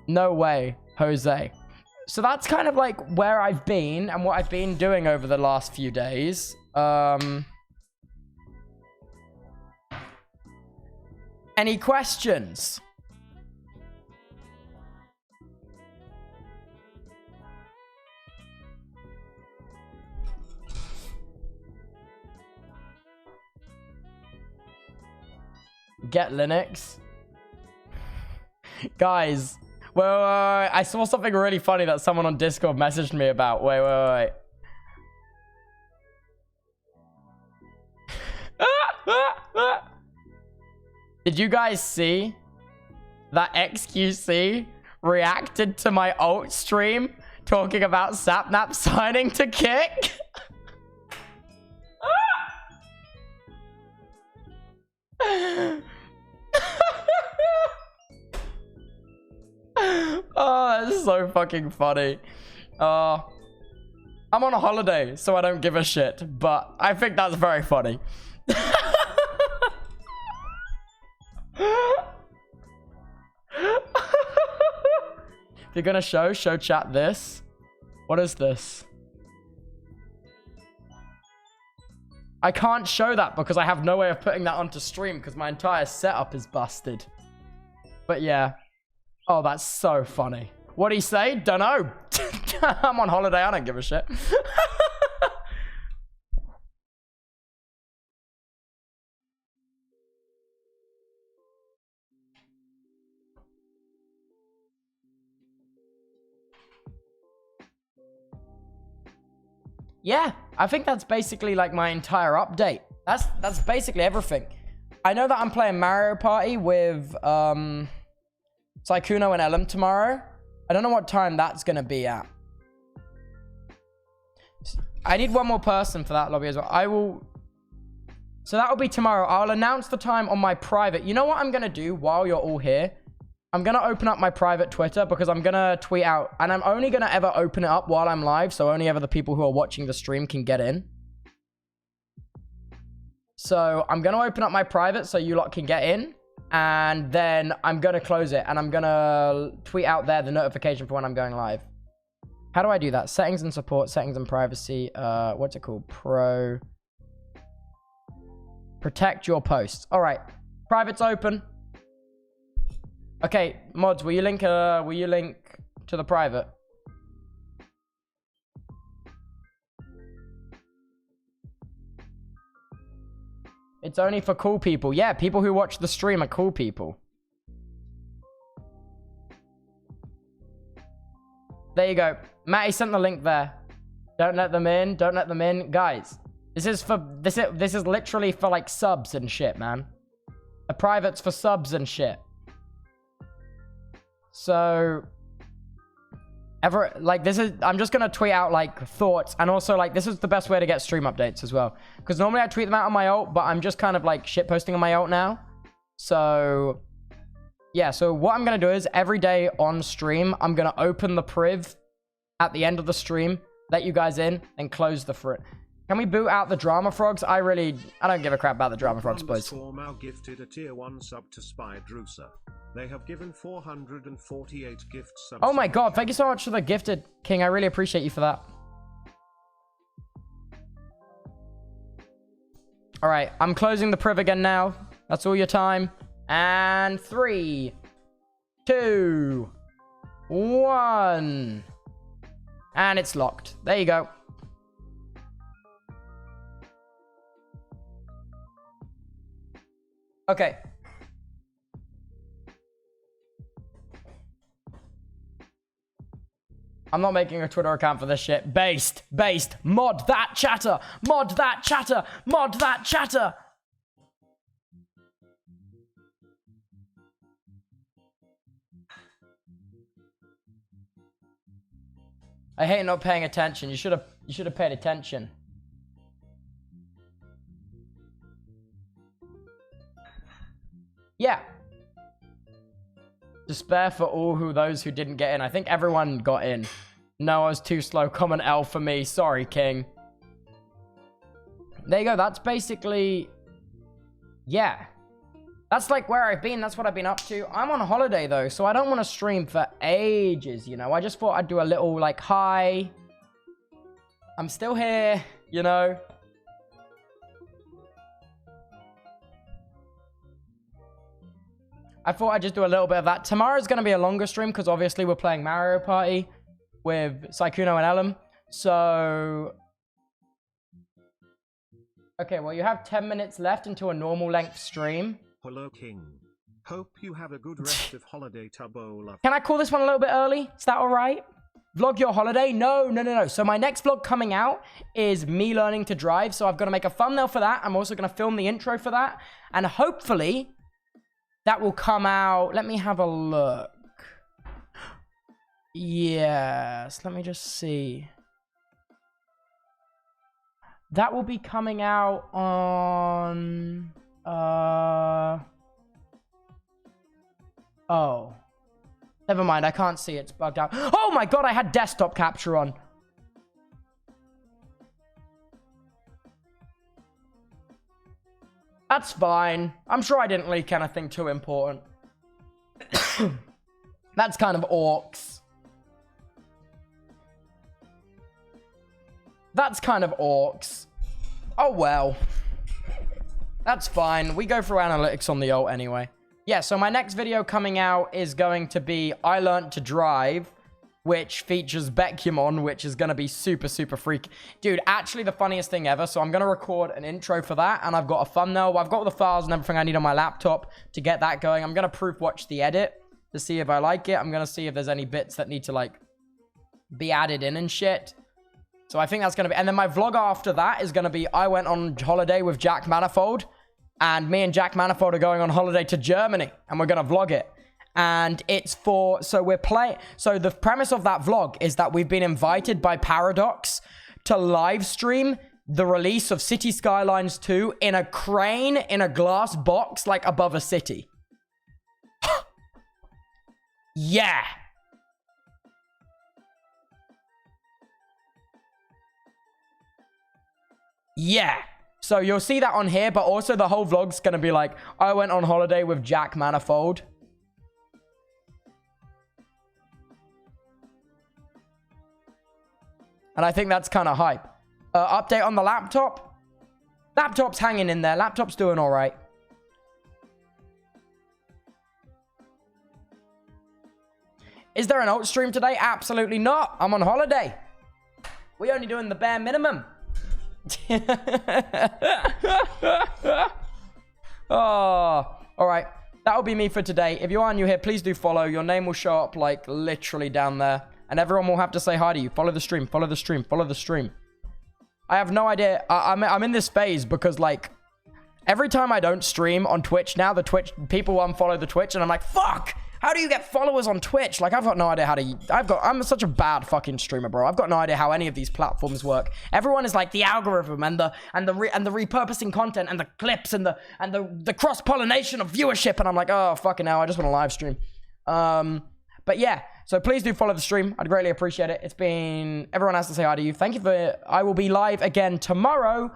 No way, Jose. So that's kind of like where I've been and what I've been doing over the last few days. Any questions? Get Linux. Guys, wait. I saw something really funny that someone on Discord messaged me about. Wait. Did you guys see that XQC reacted to my alt stream talking about Sapnap signing to Kick? Oh, that's so fucking funny. I'm on a holiday, so I don't give a shit, but I think that's very funny. If you're gonna show chat this. What is this? I can't show that because I have no way of putting that onto stream because my entire setup is busted. But yeah. Oh, that's so funny. What'd he say? Dunno. I'm on holiday. I don't give a shit. Yeah. I think that's basically like my entire update. That's basically everything. I know that I'm playing Mario Party with Sykkuno and Ellum tomorrow. I don't know what time that's gonna be at. I need one more person for that lobby as well. I will... So that'll be tomorrow. I'll announce the time on my private. You know what I'm gonna do while you're all here? I'm gonna open up my private Twitter because I'm gonna tweet out. And I'm only gonna ever open it up while I'm live. So only ever the people who are watching the stream can get in. So I'm gonna open up my private so you lot can get in. And then I'm gonna close it. And I'm gonna tweet out there the notification for when I'm going live. How do I do that? Settings and support, settings and privacy. What's it called? Protect your posts. All right, private's open. Okay, mods, will you link to the private? It's only for cool people. Yeah, people who watch the stream are cool people. There you go. Matty sent the link there. Don't let them in. Don't let them in. Guys, this is literally for like subs and shit, man. The private's for subs and shit. So I'm just gonna tweet out like thoughts, and also like this is the best way to get stream updates as well. Because normally I tweet them out on my ult, but I'm just kind of like shit posting on my ult now. So yeah, so what I'm going to do is every day on stream, I'm going to open the priv at the end of the stream, let you guys in, and close the front. Can we boot out the drama frogs? I don't give a crap about the drama frogs, boys. Now gifted a tier 1 sub to Spy Drusa. They have given 448 gift subs. Oh my god, thank you so much for the gifted, King. I really appreciate you for that. All right, I'm closing the priv again now. That's all your time. And 3, 2, 1. And it's locked. There you go. Okay. I'm not making a Twitter account for this shit. Based. Mod that chatter. Mod that chatter. Mod that chatter. I hate not paying attention. You should have paid attention. Yeah. Despair for all those who didn't get in. I think everyone got in. No, I was too slow. Common L for me. Sorry, King. There you go. That's basically... Yeah. That's like where I've been. That's what I've been up to. I'm on holiday though, so I don't want to stream for ages, you know. I just thought I'd do a little like, hi. I'm still here, you know. I thought I'd just do a little bit of that. Tomorrow's going to be a longer stream because obviously we're playing Mario Party with Sykkuno and Ellum. So... Okay, well you have 10 minutes left until a normal length stream. Hello, King. Hope you have a good rest of holiday, Tubbo. Love. Can I call this one a little bit early? Is that all right? Vlog your holiday? No. So my next vlog coming out is me learning to drive. So I've got to make a thumbnail for that. I'm also going to film the intro for that. And hopefully that will come out. Let me have a look. Yes. Let me just see. That will be coming out on... Oh. Never mind, I can't see. It's bugged out. Oh my god, I had desktop capture on. That's fine. I'm sure I didn't leak anything too important. That's kind of orcs. That's kind of orcs. Oh well. That's fine. We go through analytics on the ult anyway. Yeah, so my next video coming out is going to be I Learned to Drive, which features Beckymon, which is going to be super, super freak. Dude, actually the funniest thing ever. So I'm going to record an intro for that, and I've got a thumbnail. I've got all the files and everything I need on my laptop to get that going. I'm going to proof watch the edit to see if I like it. I'm going to see if there's any bits that need to, like, be added in and shit. So I think that's going to be... And then my vlog after that is going to be I went on holiday with Jack Manifold. And me and Jack Manifold are going on holiday to Germany. And we're going to vlog it. And it's for... So we're playing... So the premise of that vlog is that we've been invited by Paradox to live stream the release of City Skylines 2 in a crane in a glass box, like above a city. Yeah. Yeah. So you'll see that on here, but also the whole vlog's gonna be like, I went on holiday with Jack Manifold. And I think that's kind of hype. Update on the laptop. Laptop's hanging in there. Laptop's doing all right. Is there an alt stream today? Absolutely not. I'm on holiday. We're only doing the bare minimum. Oh, all right. That'll be me for today. If you are new here, please do follow. Your name will show up like literally down there. And everyone will have to say hi to you. Follow the stream. Follow the stream. Follow the stream. I have no idea. I'm in this phase because, like, every time I don't stream on Twitch now, the Twitch people unfollow the Twitch, and I'm like, fuck! How do you get followers on Twitch? Like, I've got no idea how to... I'm such a bad fucking streamer, bro. I've got no idea how any of these platforms work. Everyone is like the algorithm and the repurposing content and the clips and the cross-pollination of viewership, and I'm like, oh, fucking hell, I just want to live stream. But yeah, so please do follow the stream. I'd greatly appreciate it. It's been... Everyone has to say hi to you. Thank you for... I will be live again tomorrow,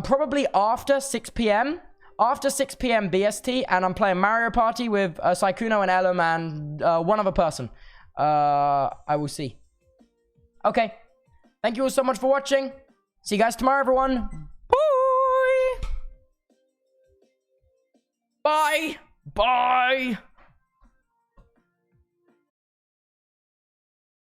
probably after 6 p.m. After 6 p.m. BST, and I'm playing Mario Party with Saikuno and Ellum and one other person. I will see. Okay. Thank you all so much for watching. See you guys tomorrow, everyone. Bye! Bye! Bye!